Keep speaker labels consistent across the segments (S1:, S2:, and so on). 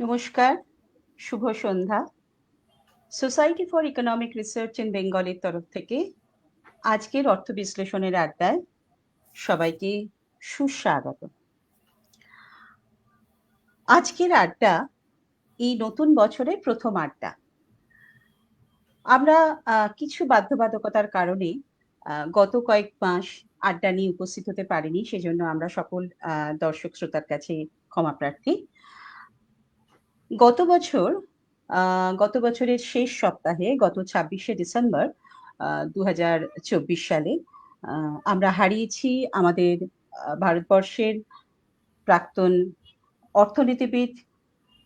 S1: নমস্কার, শুভ সন্ধ্যা। Society for economic research in বেঙ্গলের তরফ থেকে আজকের অর্থ বিশ্লেষণের আড্ডায় সবাইকে সুস্বাগত। আজকের আড্ডা এই নতুন বছরের প্রথম আড্ডা। আমরা কিছু বাধ্যবাধকতার কারণে গত কয়েক মাস আড্ডা নিয়ে উপস্থিত হতে পারিনি, সেজন্য আমরা সকল দর্শক শ্রোতার কাছে ক্ষমা প্রার্থী। গত বছরের শেষ সপ্তাহে, গত ২৬শে ডিসেম্বর ২০২৪ সালে আমরা হারিয়েছি আমাদের ভারতবর্ষের প্রাক্তন অর্থনীতিবিদ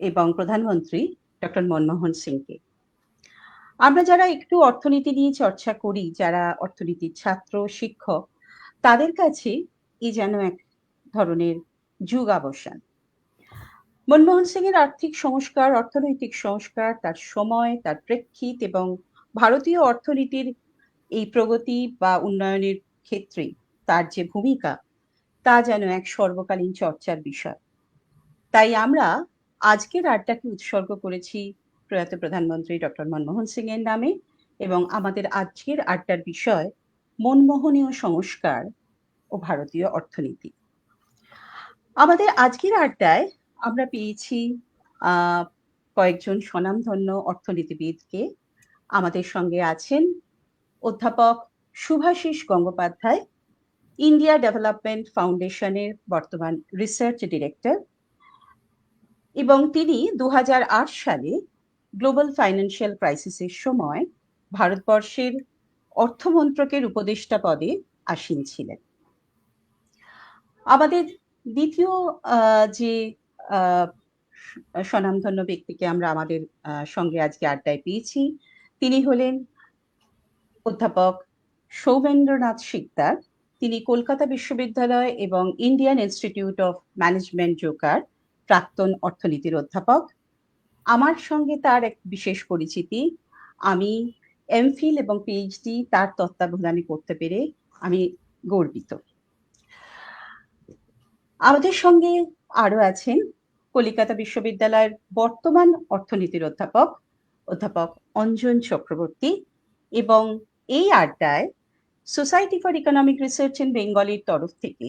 S1: এবং প্রধানমন্ত্রী ডক্টর মনমোহন সিংকে। আমরা যারা একটু অর্থনীতি নিয়ে চর্চা করি, যারা অর্থনীতির ছাত্র, শিক্ষক, তাদের কাছে এই যেন এক ধরনের যুগাবসান। মনমোহন সিং এর আর্থিক সংস্কার, অর্থনৈতিক সংস্কার, তার সময়, তার প্রেক্ষিত এবং ভারতীয় অর্থনীতির এই প্রগতি বা উন্নয়নের ক্ষেত্রে তার যে ভূমিকা, তা যেন এক সর্বকালীন চর্চার বিষয়। তাই আমরা আজকের আড্ডাকে উৎসর্গ করেছি প্রয়াত প্রধানমন্ত্রী ডক্টর মনমোহন সিং এর নামে, এবং আমাদের আজকের আড্ডার বিষয় মনমোহনীয় সংস্কার ও ভারতীয় অর্থনীতি। আমাদের আজকের আড্ডায় আমরা পেয়েছি কয়েকজন স্বনামধন্য অর্থনীতিবিদকে। আমাদের সঙ্গে আছেন অধ্যাপক শুভাশিস গঙ্গোপাধ্যায়, ইন্ডিয়া ডেভেলপমেন্ট ফাউন্ডেশনের বর্তমান রিসার্চ ডিরেক্টর, এবং তিনি ২০০৮ সালে গ্লোবাল ফাইন্যান্সিয়াল ক্রাইসিসের সময় ভারতবর্ষের অর্থমন্ত্রকের উপদেষ্টা পদে আসীন ছিলেন। আমাদের দ্বিতীয় যে স্বনামধন্য ব্যক্তিকে আমরা আমাদের সঙ্গে আজকে আড্ডায় পেয়েছি, তিনি হলেন অধ্যাপক সৌমেন্দ্রনাথ শিকদার। তিনি কলকাতা বিশ্ববিদ্যালয় এবং Indian institute of management Joker প্রাক্তন অর্থনীতির অধ্যাপক। আমার সঙ্গে তার এক বিশেষ পরিচিতি। আমি এমফিল এবং পিএইচডি তার তত্ত্বাবধানে করতে পেরে আমি গর্বিত। আমাদের সঙ্গে আরো আছেন কলিকাতা বিশ্ববিদ্যালয়ের বর্তমান অর্থনীতির অধ্যাপক অঞ্জন চক্রবর্তী, এবং এই আড্ডায় society for economic research in বেঙ্গলের তরফ থেকে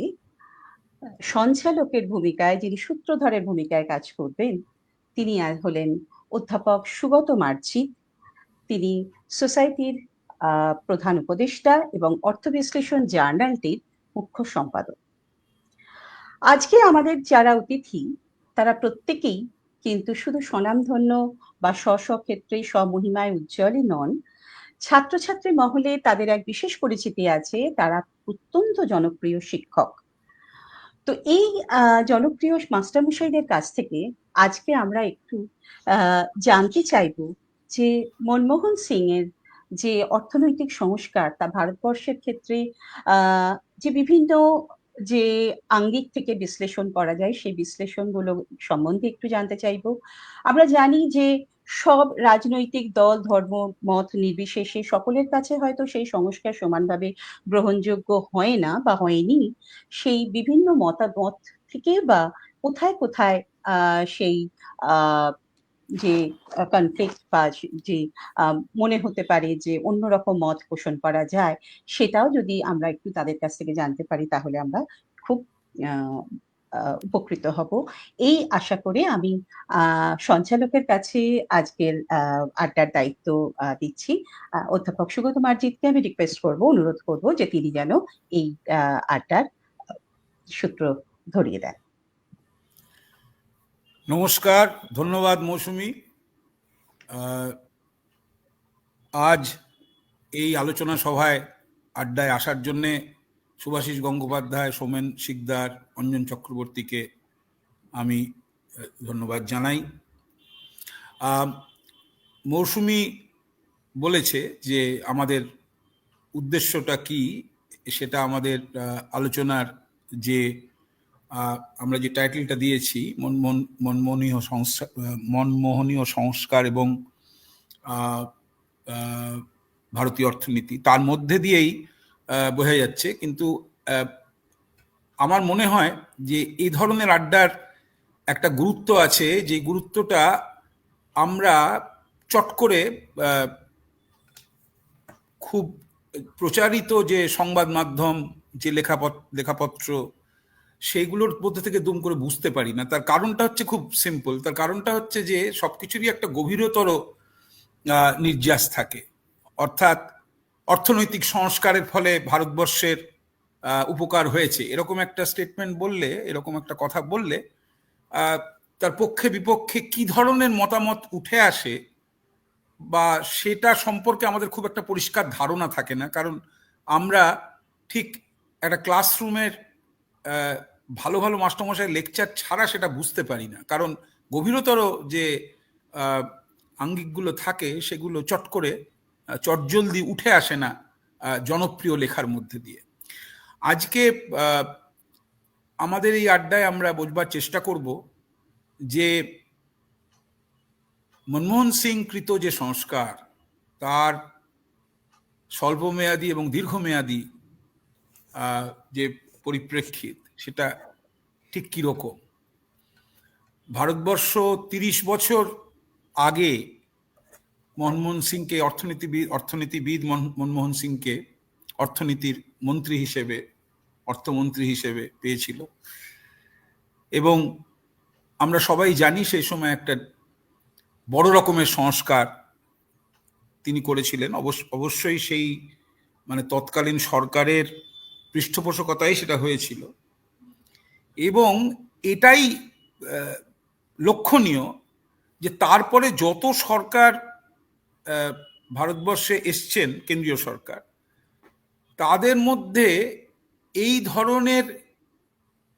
S1: সঞ্চালকের ভূমিকায়, যিনি সূত্রধরের ভূমিকায় কাজ করবেন, তিনি হলেন অধ্যাপক সুগত মার্জিত। তিনি সোসাইটির প্রধান উপদেষ্টা এবং অর্থ বিশ্লেষণ জার্নালটির মুখ্য সম্পাদক। আজকে আমাদের যারা অতিথি, তারা প্রত্যেকেই কিন্তু শুধু স্বনামধন্য বা স্ব ক্ষেত্রে স্বমহিমায় উজ্জ্বলই নন, ছাত্রছাত্রী মহলে তাদের এক বিশেষ পরিচিতি আছে, তারা অত্যন্ত জনপ্রিয় শিক্ষক। তো এই জনপ্রিয় মাস্টারমশাইদের কাছ থেকে আজকে আমরা একটু জানতে চাইব যে মনমোহন সিং এর যে অর্থনৈতিক সংস্কার, তা ভারতবর্ষের ক্ষেত্রে যে বিভিন্ন যে আঙ্গিক থেকে বিশ্লেষণ করা যায়, সেই বিশ্লেষণগুলো সম্বন্ধে একটু জানতে চাইব। আমরা জানি যে সব রাজনৈতিক দল, ধর্ম, মত নির্বিশেষে সকলের কাছে হয়তো সেই সংস্কার সমানভাবে গ্রহণযোগ্য হয় না বা হয়নি। সেই বিভিন্ন মতামত থেকে বা কোথায় কোথায় সেই যে কনফ্লিক্ট বা যে মনে হতে পারে যে অন্যরকম মত পোষণ করা যায়, সেটাও যদি আমরা একটু তাদের কাছ থেকে জানতে পারি, তাহলে আমরা খুব উপকৃত হব। এই আশা করে আমি সঞ্চালকের কাছে আজকের আড্ডার দায়িত্ব দিচ্ছি। অধ্যাপক সুগত মার্জিতকে আমি রিকোয়েস্ট করব, অনুরোধ করব যে তিনি যেন এই আড্ডার সূত্র ধরিয়ে দেন।
S2: নমস্কার, ধন্যবাদ মৌসুমী। আজ এই আলোচনা সভায় আড্ডায় আসার জন্যে শুভাশিস গঙ্গোপাধ্যায়, সৌমেন শিকদার, অঞ্জন চক্রবর্তীকে আমি ধন্যবাদ জানাই। মৌসুমী বলেছে যে আমাদের উদ্দেশ্যটা কি, সেটা আমাদের আলোচনার যে আমরা যে টাইটেলটা দিয়েছি, মনমোহনীয় সংস্কার এবং ভারতীয় অর্থনীতি, তার মধ্যে দিয়েই বোঝা যাচ্ছে। কিন্তু আমার মনে হয় যে এই ধরনের আড্ডার একটা গুরুত্ব আছে, যে গুরুত্বটা আমরা চট করে খুব প্রচারিত যে সংবাদ মাধ্যম, যে লেখাপত্র, সেইগুলোর মধ্যে থেকে দুম করে বুঝতে পারি না। তার কারণটা হচ্ছে খুব সিম্পল। তার কারণটা হচ্ছে যে সবকিছুরই একটা গভীরতর নির্যাস থাকে। অর্থাৎ অর্থনৈতিক সংস্কারের ফলে ভারতবর্ষের উপকার হয়েছে, এরকম একটা স্টেটমেন্ট বললে, এরকম একটা কথা বললে তার পক্ষে বিপক্ষে কি ধরনের মতামত উঠে আসে বা সেটা সম্পর্কে আমাদের খুব একটা পরিষ্কার ধারণা থাকে না। কারণ আমরা ঠিক একটা ক্লাসরুমের ভালো ভালো মাস্টারমশাই লেকচার ছাড়া সেটা বুঝতে পারি না। কারণ গভীরতর যে আঙ্গিকগুলো থাকে সেগুলো চট করে চটজলদি উঠে আসে না জনপ্রিয় লেখার মধ্যে দিয়ে। আজকে আমাদের এই আড্ডায় আমরা বোঝবার চেষ্টা করব যে মনমোহন সিং কৃত যে সংস্কার, তার স্বল্পমেয়াদী এবং দীর্ঘমেয়াদী যে পরিপ্রেক্ষিত, সেটা ঠিক কীরকম। ভারতবর্ষ ৩০ বছর আগে মনমোহন সিংকে অর্থনীতিবিদ মনমোহন সিংকে অর্থনীতির মন্ত্রী হিসেবে, অর্থমন্ত্রী হিসেবে পেয়েছিল। এবং আমরা সবাই জানি সেই সময় একটা বড় রকমের সংস্কার তিনি করেছিলেন। অবশ্যই সেই মানে তৎকালীন সরকারের পৃষ্ঠপোষকতায় সেটা হয়েছিল। এবং এটাই লক্ষণীয় যে তারপরে যত সরকার ভারতবর্ষে এসছেন, কেন্দ্রীয় সরকার, তাদের মধ্যে এই ধরনের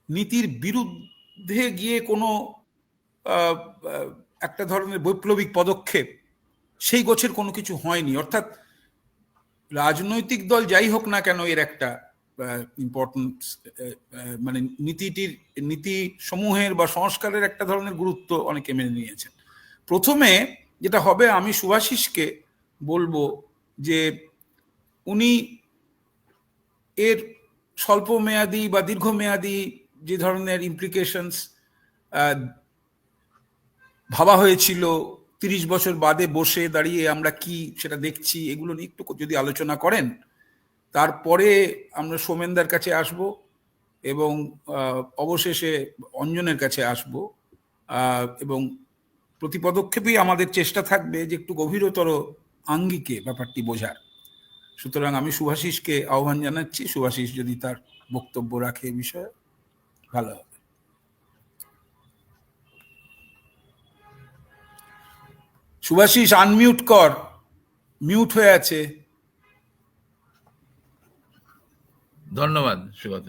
S2: নীতির বিরুদ্ধে গিয়ে কোনো একটা ধরনের বৈপ্লবিক পদক্ষেপ সেই গোছের কোনো কিছু হয়নি। অর্থাৎ রাজনৈতিক দল যাই হোক না কেন, এর একটা ইম্পর্টেন্ট মানে নীতি সমূহের বা সংস্কারের একটা ধরনের গুরুত্ব অনেকে মেনে নিয়েছেন। প্রথমে যেটা হবে, আমি শুভাশিসকে বলবো যে উনি এর স্বল্পমেয়াদী বা দীর্ঘমেয়াদী যে ধরনের ইমপ্লিকেশনস ভাবা হয়েছিল ৩০ বছর বাদে বসে দাঁড়িয়ে আমরা কি সেটা দেখছি, এগুলো নিয়ে একটু যদি আলোচনা করেন, তারপরে আমরা সোমেনদার কাছে আসব এবং অবশেষে অঞ্জনের কাছে আসব। এবং প্রতি পদক্ষেপেই আমাদের চেষ্টা থাকবে যে একটু গভীরতর আঙ্গিকে ব্যাপারটি বোঝার। সুতরাং আমি শুভাশিসকে আহ্বান জানাচ্ছি। শুভাশিস যদি তার বক্তব্য রাখে এ বিষয়ে ভালো হবে। শুভাশিস, আনমিউট কর, মিউট হয়ে আছে।
S3: ধন্যবাদ সুগত।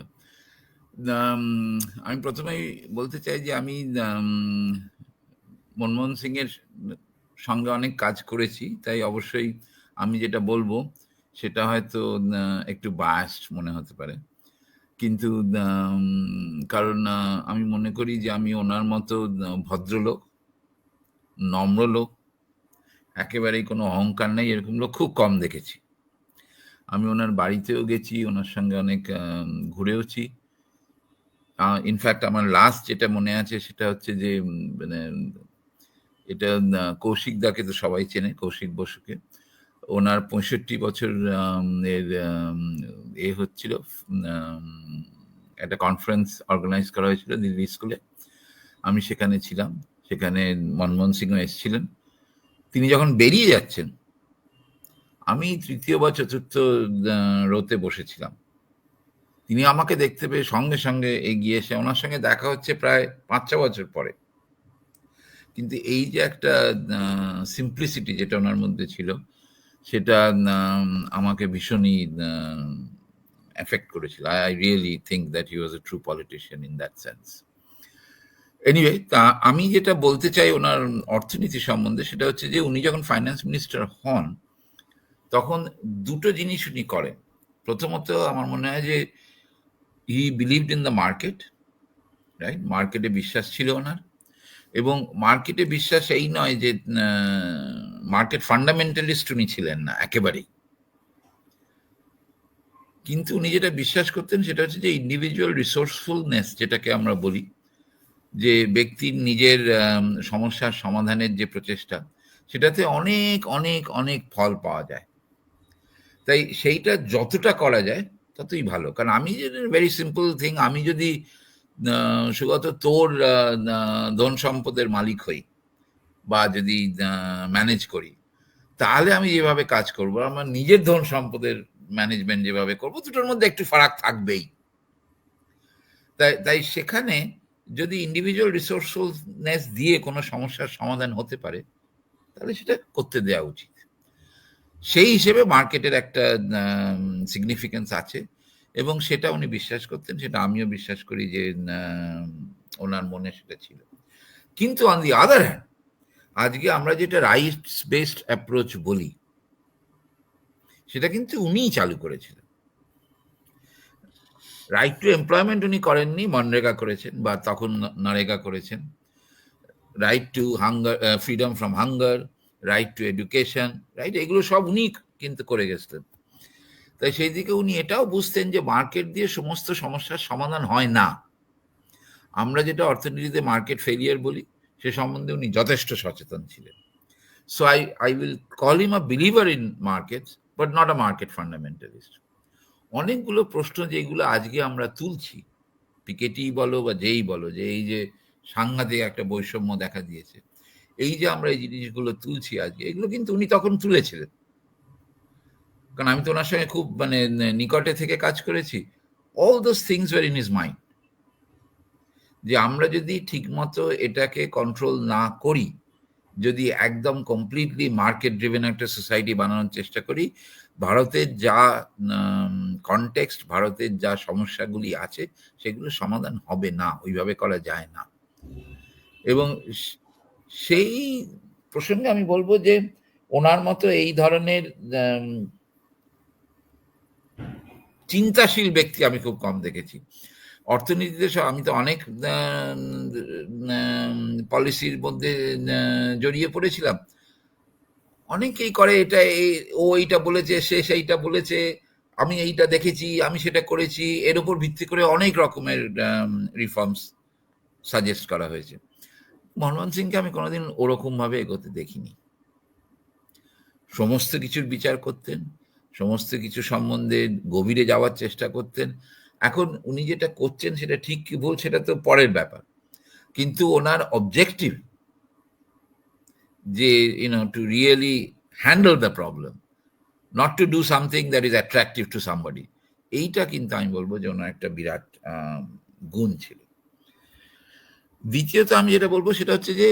S3: আমি প্রথমেই বলতে চাই যে আমি মনমোহন সিং এর সঙ্গে অনেক কাজ করেছি, তাই অবশ্যই আমি যেটা বলবো সেটা হয়তো একটু বায়াসড মনে হতে পারে, কিন্তু কারণ আমি মনে করি যে আমি ওনার মতো ভদ্রলোক, নম্র লোক, একেবারেই কোনো অহংকার নেই, এরকম লোক খুব কম দেখেছি। আমি ওনার বাড়িতেও গেছি, ওনার সঙ্গে অনেক ঘুরেওছি। ইনফ্যাক্ট আমার লাস্ট যেটা মনে আছে সেটা হচ্ছে যে মানে এটা কৌশিক দাকে তো সবাই চেনে, কৌশিক বসুকে। ওনার ৬৫ বছর এর হচ্ছিল, একটা কনফারেন্স অর্গানাইজ করা হয়েছিল দিল্লি স্কুলে, আমি সেখানে ছিলাম। সেখানে মনমোহন সিংও এসেছিলেন। তিনি যখন বেরিয়ে যাচ্ছেন, আমি তৃতীয় বা চতুর্থ রোতে বসেছিলাম। তিনি আমাকে দেখতে পেয়ে সঙ্গে সঙ্গে এগিয়ে এসে, ওনার সঙ্গে দেখা হচ্ছে প্রায় ৫-৬ বছর পরে, কিন্তু এই যে একটা সিম্পলিসিটি যেটা ওনার মধ্যে ছিল, সেটা আমাকে ভীষণই এফেক্ট করেছিল। I really think that he was a true politician in that sense. Anyway, তা আমি যেটা বলতে চাই ওনার অর্থনীতি সম্বন্ধে, সেটা হচ্ছে যে উনি যখন ফাইন্যান্স মিনিস্টার হন, তখন দুটো জিনিস উনি করেন। প্রথমত আমার মনে হয় যে হি believed in the market, right? মার্কেটে বিশ্বাস ছিল ওনার। এবং মার্কেটে বিশ্বাস এই নয় যে মার্কেট ফান্ডামেন্টালিস্ট উনি ছিলেন না একেবারেই, কিন্তু উনি যেটা বিশ্বাস করতেন সেটা হচ্ছে যে ইন্ডিভিজুয়াল রিসোর্সফুলনেস যেটাকে আমরা বলি, যে ব্যক্তির নিজের সমস্যার সমাধানের যে প্রচেষ্টা, সেটাতে অনেক অনেক অনেক ফল পাওয়া যায়। তাই সেইটা যতটা করা যায় ততই ভালো। কারণ আমি ভেরি সিম্পল থিং, আমি যদি সুগত তোর ধন সম্পদের মালিক হই বা যদি ম্যানেজ করি, তাহলে আমি যেভাবে কাজ করব, আমার নিজের ধন সম্পদের ম্যানেজমেন্ট যেভাবে করব, দুটোর মধ্যে একটু ফারাক থাকবেই। তাই তাই সেখানে যদি ইন্ডিভিজুয়াল রিসোর্সফুলনেস দিয়ে কোনো সমস্যার সমাধান হতে পারে, তাহলে সেটা করতে দেওয়া উচিত। সেই হিসেবে মার্কেটের একটা সিগনিফিকেন্স আছে, এবং সেটা উনি বিশ্বাস করতেন, সেটা আমিও বিশ্বাস করি যে ওনার মনে সেটা ছিল। কিন্তু অন দি আদার হ্যান্ড, আজকে আমরা যেটা রাইটস বেসড অ্যাপ্রোচ বলি, সেটা কিন্তু উনিই চালু করেছিলেন। রাইট টু এমপ্লয়মেন্ট উনি করেননি, মনরেগা করেছেন বা তখন নারেগা করেছেন। Right two hunger, freedom from hunger, right two education, right, এগুলো সব উনি কিন্তু করে গেছিলেন। তাই সেই দিকে উনি এটাও বুঝতেন যে মার্কেট দিয়ে সমস্ত সমস্যার সমাধান হয় না। আমরা যেটা অর্থনীতিতে মার্কেট ফেলিয়ার বলি, সে সম্বন্ধে উনি যথেষ্ট সচেতন ছিলেন। So I will call him a believer in markets, but not a market fundamentalist. অনেকগুলো প্রশ্ন যেগুলো আজকে আমরা তুলছি, পিকেটি বলো বা যেই বলো, যে এই যে সাংঘাতিক একটা বৈষম্য দেখা দিয়েছে, এই যে আমরা এই জিনিসগুলো তুলছি আজকে, এগুলো কিন্তু উনি তখন তুলেছিলেন। কারণ আমি তো ওনার সঙ্গে খুব নিকটে থেকে কাজ করেছি। All those things war in his mind. যে আমরা যদি ঠিকমতো এটাকে কন্ট্রোল না করি, যদি একদম কমপ্লিটলি মার্কেট ড্রিভেন একটা সোসাইটি বানানোর চেষ্টা করি, ভারতের যা কনটেক্সট, ভারতের যা সমস্যাগুলি আছে, সেগুলো সমাধান হবে না, ওইভাবে করা যায় না। এবং সেই প্রসঙ্গে আমি বলবো যে ওনার মতো এই ধরনের চিন্তাশীল ব্যক্তি আমি খুব কম দেখেছি অর্থনীতিতে। আমি তো অনেক পলিসির মধ্যে জড়িয়ে পড়েছিলাম। অনেকেই করে এটা, ও এইটা বলেছে, সে সেইটা বলেছে, আমি এইটা দেখেছি, আমি সেটা করেছি, এর উপর ভিত্তি করে অনেক রকমের রিফর্মস সাজেস্ট করা হয়েছে। মনমোহন সিংকে আমি কোনোদিন ওরকম ভাবে এগোতে দেখিনি। সমস্ত কিছুর বিচার করতেন, সমস্ত কিছু সম্বন্ধে গভীরে যাওয়ার চেষ্টা করতেন। এখন উনি যেটা করছেন সেটা ঠিক কি ভুল সেটা তো পরের ব্যাপার, কিন্তু ওনার অবজেক্টিভ যে to really handle the problem, not to do something that is attractive two somebody, এইটা কিন্তু আমি বলবো যে ওনার একটা বিরাট গুণ ছিল। দ্বিতীয়ত আমি যেটা বলবো সেটা হচ্ছে যে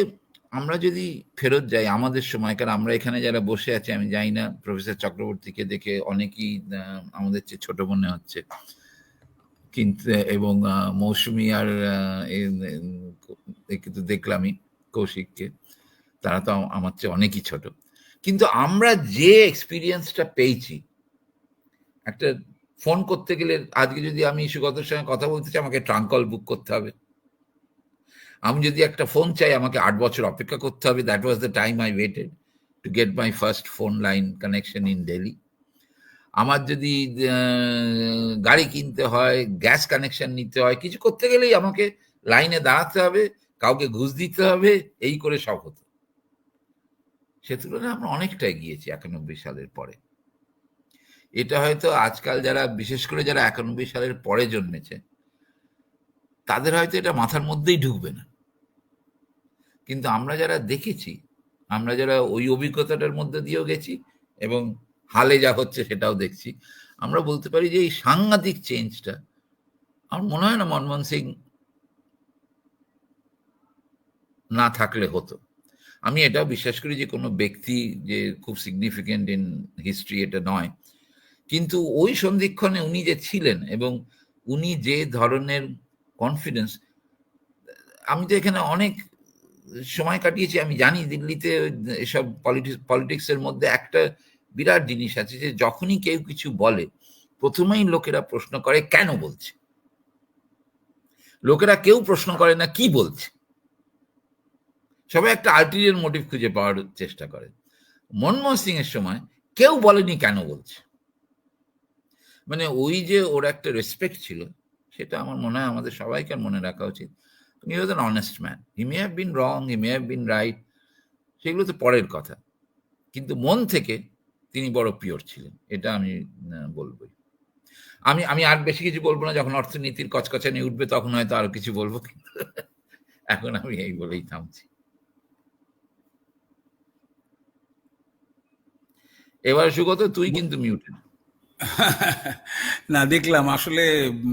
S3: আমরা যদি ফেরত যাই আমাদের সময়কার, আমরা এখানে যারা বসে আছি, আমি জানি না প্রফেসর চক্রবর্তীকে দেখে অনেকেই আমাদের চেয়ে ছোট মনে হচ্ছে, কিন্তু এবং মৌসুমি আর কিন্তু দেখলামই কৌশিককে, তারা তো আমার চেয়ে অনেকই ছোট, কিন্তু আমরা যে এক্সপিরিয়েন্সটা পেয়েছি, একটা ফোন করতে গেলে আজকে যদি আমি সুগতর সঙ্গে কথা বলতে চাই, আমাকে ট্রাঙ্ক কল বুক করতে হবে। আমি যদি একটা ফোন চাই, আমাকে 8 বছর অপেক্ষা করতে হবে। That was the time I waited to get my first phone line connection in Delhi. আমার যদি গাড়ি কিনতে হয়, গ্যাস কানেকশন নিতে হয়, কিছু করতে গেলেই আমাকে লাইনে দাঁড়াতে হবে, কাউকে ঘুষ দিতে হবে, এই করে সব হতো। সে তুলনায় আমরা অনেকটা এগিয়েছি 91 সালের পরে। এটা হয়তো আজকাল যারা, বিশেষ করে যারা 91 সালের পরে জন্মেছে, তাদের হয়তো এটা মাথার মধ্যেই ঢুকবে না, কিন্তু আমরা যারা দেখেছি, আমরা যারা ওই অভিজ্ঞতাটার মধ্যে দিয়েও গেছি এবং হালে যা হচ্ছে সেটাও দেখছি, আমরা বলতে পারি যে এই সাংঘাতিক চেঞ্জটা আমার মনে হয় না মনমোহন সিং না থাকলে হতো। আমি এটাও বিশ্বাস করি যে কোনো ব্যক্তি যে খুব সিগনিফিকেন্ট ইন হিস্ট্রি এটা নয়, কিন্তু ওই সন্ধিক্ষণে উনি যে ছিলেন এবং উনি যে ধরনের কনফিডেন্স, আমি তো এখানে অনেক সময় কাটিয়েছি, আমি জানি দিল্লিতে এসব পলিটিক্সের মধ্যে একটা বিরাট জিনিস আছে যে যখনই কেউ কিছু বলে, প্রথমেই লোকেরা প্রশ্ন করে কেন বলছে, লোকেরা কেউ প্রশ্ন করে না কি বলছে, সবাই একটা আল্টিরিয়র মোটিভ খুঁজে পাওয়ার চেষ্টা করে। মনমোহন সিং এর সময় কেউ বলেনি কেন বলছে, মানে ওই যে ওর একটা রেসপেক্ট ছিল, সেটা আমার মনে হয় আমাদের সবাইকে মনে রাখা উচিত। He was an honest man. He may have been wrong, he may have been right, সেগুলো তো পরের কথা, কিন্তু মন থেকে তিনি বড় পিওর ছিলেন, এটা আমি বলবোই। আমি আর বেশি কিছু বলবো না, যখন অর্থনীতির কচকচানি উঠবে তখন হয়তো আরো কিছু বলবো, কিন্তু এখন আমি এই বলেই থামছি। এবার সুগত, তুই কিন্তু মিউটেড।
S2: না, দেখলাম আসলে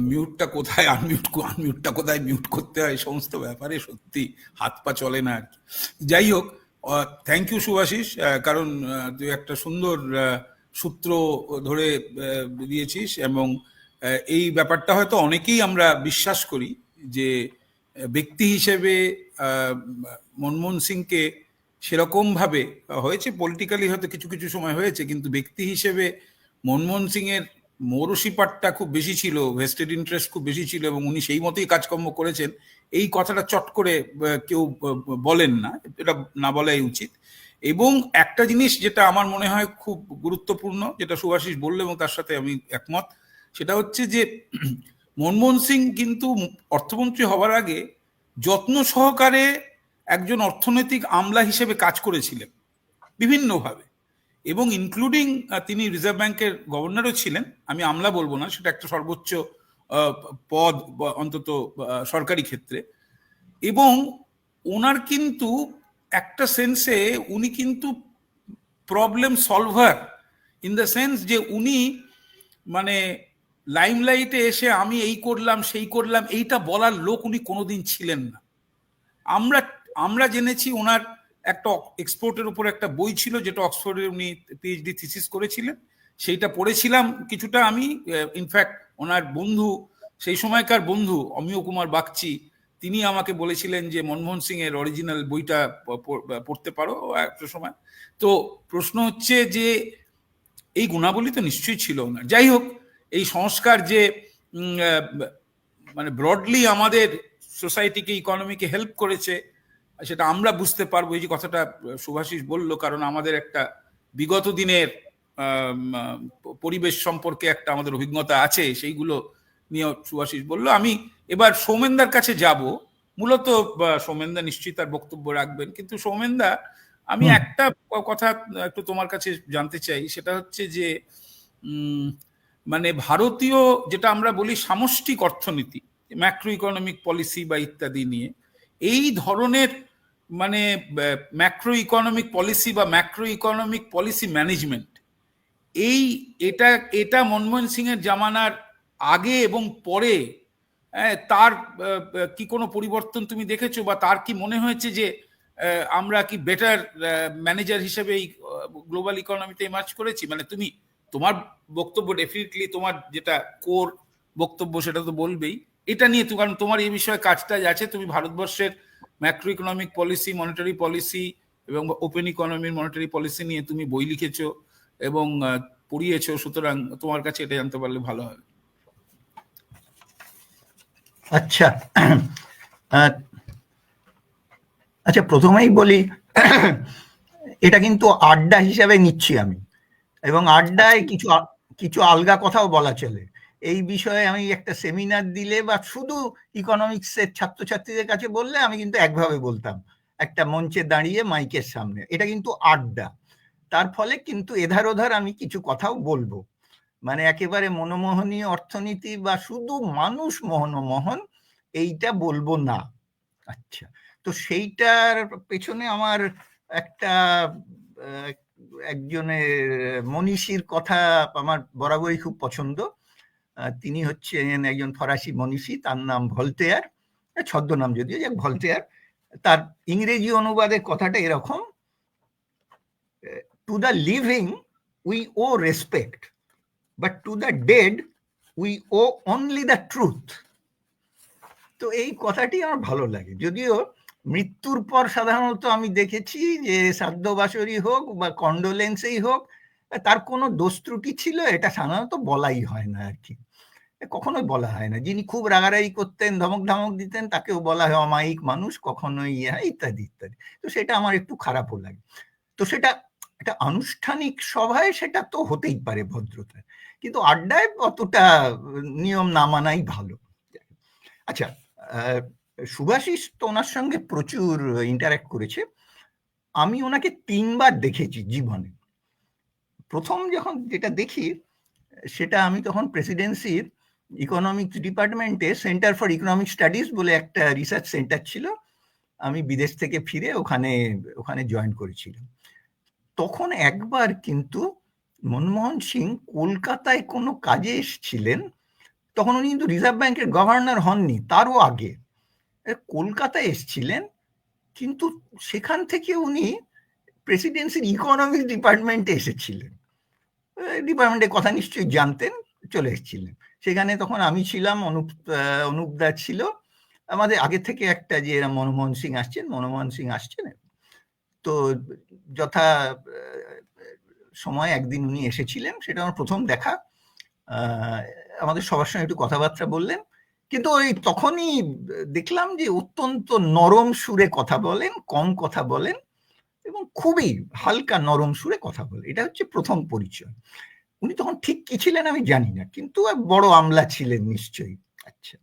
S2: মিউটটা কোথায়, আনমিউটটা কোথায় মিউট করতে হয়, সমস্ত ব্যাপারে সত্যি হাত পা চলে না আর কি। যাই হোক, থ্যাংক ইউ শুভাশিস, কারণ তুই একটা সুন্দর সূত্র ধরে দিয়েছিস, এবং এই ব্যাপারটা হয়তো অনেকেই আমরা বিশ্বাস করি যে ব্যক্তি হিসেবে মনমোহন সিংকে সেরকম ভাবে হয়েছে, পলিটিক্যালি হয়তো কিছু কিছু সময় হয়েছে, কিন্তু ব্যক্তি হিসেবে মনমোহন সিং এর মৌরসিপাটটা খুব বেশি ছিল, ভেস্টেড ইন্টারেস্ট খুব বেশি ছিল, এবং উনি সেই মতোই কাজকর্ম করেছেন, এই কথাটা চট করে কেউ বলেন না, এটা না বলাই উচিত। এবং একটা জিনিস যেটা আমার মনে হয় খুব গুরুত্বপূর্ণ, যেটা সুভাষিস বললো এবং তার সাথে আমি একমত, সেটা হচ্ছে যে মনমোহন সিং কিন্তু অর্থমন্ত্রী হওয়ার আগে যত্ন সহকারে একজন অর্থনৈতিক আমলা হিসেবে কাজ করেছিলেন বিভিন্নভাবে, এবং ইনক্লুডিং তিনি রিজার্ভ ব্যাংকের গভর্নরও ছিলেন। আমি আমলা বলবো না, সেটা একটা সর্বোচ্চ পদ, অন্তত সরকারি ক্ষেত্রে। এবং ওনার কিন্তু একটা সেন্সে উনি কিন্তু problem solver, in the sense যে উনি মানে লাইমলাইটে এসে আমি এই করলাম সেই করলাম এইটা বলার লোক উনি কোনোদিন ছিলেন না। আমরা আমরা জেনেছি ওনার একটা এক্সপোর্টের উপর একটা বই ছিল, যেটা অক্সফোর্ডে উনি পিএইচডি থিসিস করেছিলেন, সেইটা পড়েছিলাম কিছুটা আমি। ইনফ্যাক্ট ওনার বন্ধু, সেই সময়কার বন্ধু অমিয় কুমার বাগচি, তিনি আমাকে বলেছিলেন যে মনমোহন সিং এর অরিজিনাল বইটা পড়তে পারো একটা সময়। তো প্রশ্ন হচ্ছে যে এই গুণাবলী তো নিশ্চয়ই ছিল ওনার। যাই হোক, এই সংস্কার যে মানে ব্রডলি আমাদের সোসাইটিকে, ইকোনমিকে হেল্প করেছে, সেটা আমরা বুঝতে পারবো, এই যে কথাটা শুভাশিস বলল, কারণ আমাদের একটা বিগত দিনের পরিবেশ সম্পর্কে একটা আমাদের অভিজ্ঞতা আছে, সেইগুলো নিয়ে শুভাশিস বলল। আমি এবার সৌমেনদার কাছে যাব, মূলত সৌমেনদা নিশ্চয়ই তার বক্তব্য রাখবেন, কিন্তু সৌমেনদা, আমি একটা কথা একটু তোমার কাছে জানতে চাই, সেটা হচ্ছে যে মানে ভারতীয় যেটা আমরা বলি সামষ্টিক অর্থনীতি, ম্যাক্রো ইকোনমিক পলিসি বা ইত্যাদি নিয়ে, এই ধরনের মানে ম্যাক্রো ইকোনমিক পলিসি বা ম্যাক্রো ইকোনমিক পলিসি ম্যানেজমেন্ট, এটা মনমোহন সিং এর জামানার আগে এবং পরে তার কি কোনো পরিবর্তন তুমি দেখেছো, বা তার কি মনে হয়েছে যে আমরা কি বেটার ম্যানেজার হিসেবে এই গ্লোবাল ইকোনমিতে ইমার্জ করেছি? মানে তুমি তোমার বক্তব্য ডেফিনেটলি, তোমার যেটা কোর বক্তব্য সেটা তো বলবেই এটা নিয়ে, কারণ তোমার এই বিষয়ে কাজটা আছে, তুমি ভারতবর্ষের macro economic policy, monetary policy এবং ওপেন ইকোনমির মনিটারি পলিসি নিয়ে তুমি বই লিখেছো এবং পড়িয়েছো, সুতরাং তোমার কাছে এটা জানতে পারলে ভালো হবে।
S4: আচ্ছা আচ্ছা, প্রথমেই বলি এটা কিন্তু আড্ডা হিসাবে নিচ্ছি আমি, এবং আড্ডায় কিছু আলগা কথাও বলা চলে। এই বিষয়ে আমি একটা সেমিনার দিলে বা শুধু ইকোনমিক্সের ছাত্রছাত্রীদের কাছে বললে আমি কিন্তু একভাবে বলতাম, একটা মঞ্চে দাঁড়িয়ে মাইকের সামনে। এটা কিন্তু আড্ডা, তার ফলে কিন্তু এধার ওধার আমি কিছু কথাও বলবো, মানে একেবারে মনমোহনীয় অর্থনীতি বা শুধু মানুষ মোহনমোহন এইটা বলবো না। আচ্ছা, তো সেইটার পেছনে আমার একটা একজনের মনীষীর কথা আমার বরাবরই খুব পছন্দ। তিনি হচ্ছেন একজন ফরাসি মনীষী, তার নাম ভলতেয়ার, ছদ্মনাম যদিও, যাক ভলতেয়ার। তার ইংরেজি অনুবাদের কথাটা এরকম: to the living we owe respect, but to the dead we owe only the truth. তো এই কথাটি আমার ভালো লাগে, যদিও মৃত্যুর পর সাধারণত আমি দেখেছি যে শ্রাদ্ধবাসরই হোক বা কন্ডোলেন্সেই হোক, তার কোনো দোষ ত্রুটি ছিল এটা সাধারণত বলাই হয় না আর কি, কখনোই বলা হয় না। যিনি খুব রাগারাগি করতেন, ধমক ধমক দিতেন, তাকেও বলা হয় অমায়িক মানুষ, কখনোই ইত্যাদি ইত্যাদি। তো সেটা আমার একটু খারাপও লাগে। তো সেটা একটা আনুষ্ঠানিক সভায় সেটা তো হতেই পারে ভদ্রতা, কিন্তু আড্ডায় অতটা নিয়ম না মানাই ভালো। আচ্ছা, সুভাষিস তো ওনার সঙ্গে প্রচুর ইন্টারঅ্যাক্ট করেছে। আমি ওনাকে 3 বার দেখেছি জীবনে। প্রথম যখন যেটা দেখি সেটা আমি তখন প্রেসিডেন্সির ইকোনমিক্স ডিপার্টমেন্টে সেন্টার ফর ইকোনমিক স্টাডিজ বলে একটা রিসার্চ সেন্টার ছিল, আমি বিদেশ থেকে ফিরে ওখানে জয়েন করেছিলাম। তখন একবার কিন্তু মনমোহন সিং কলকাতায় কোনো কাজে এসেছিলেন, তখন উনি কিন্তু রিজার্ভ ব্যাংকের গভর্নর হননি, তারও আগে কলকাতায় এসেছিলেন, কিন্তু সেখান থেকে উনি প্রেসিডেন্সির ইকোনমিক্স ডিপার্টমেন্টে এসেছিলেন। ডিপার্টমেন্টের কথা নিশ্চয়ই জানতেন, চলে এসেছিলেন সেখানে। তখন আমি ছিলাম, অনুপ দা ছিল, আমাদের আগে থেকে একটা যে এরা মনমোহন সিং আসছেন। তো যথা সময় একদিন উনি এসেছিলেন, সেটা আমার প্রথম দেখা। আমাদের সবার সঙ্গে একটু কথাবার্তা বললেন, কিন্তু ওই তখনই দেখলাম যে অত্যন্ত নরম সুরে কথা বলেন, কম কথা বলেন এবং খুবই হালকা নরম সুরে কথা বলেন। এটা হচ্ছে প্রথম পরিচয়। উনি তখন ঠিক কি ছিলেন আমি জানি না, কিন্তু বড় আমলা ছিলেন নিশ্চয়ই। আচ্ছা,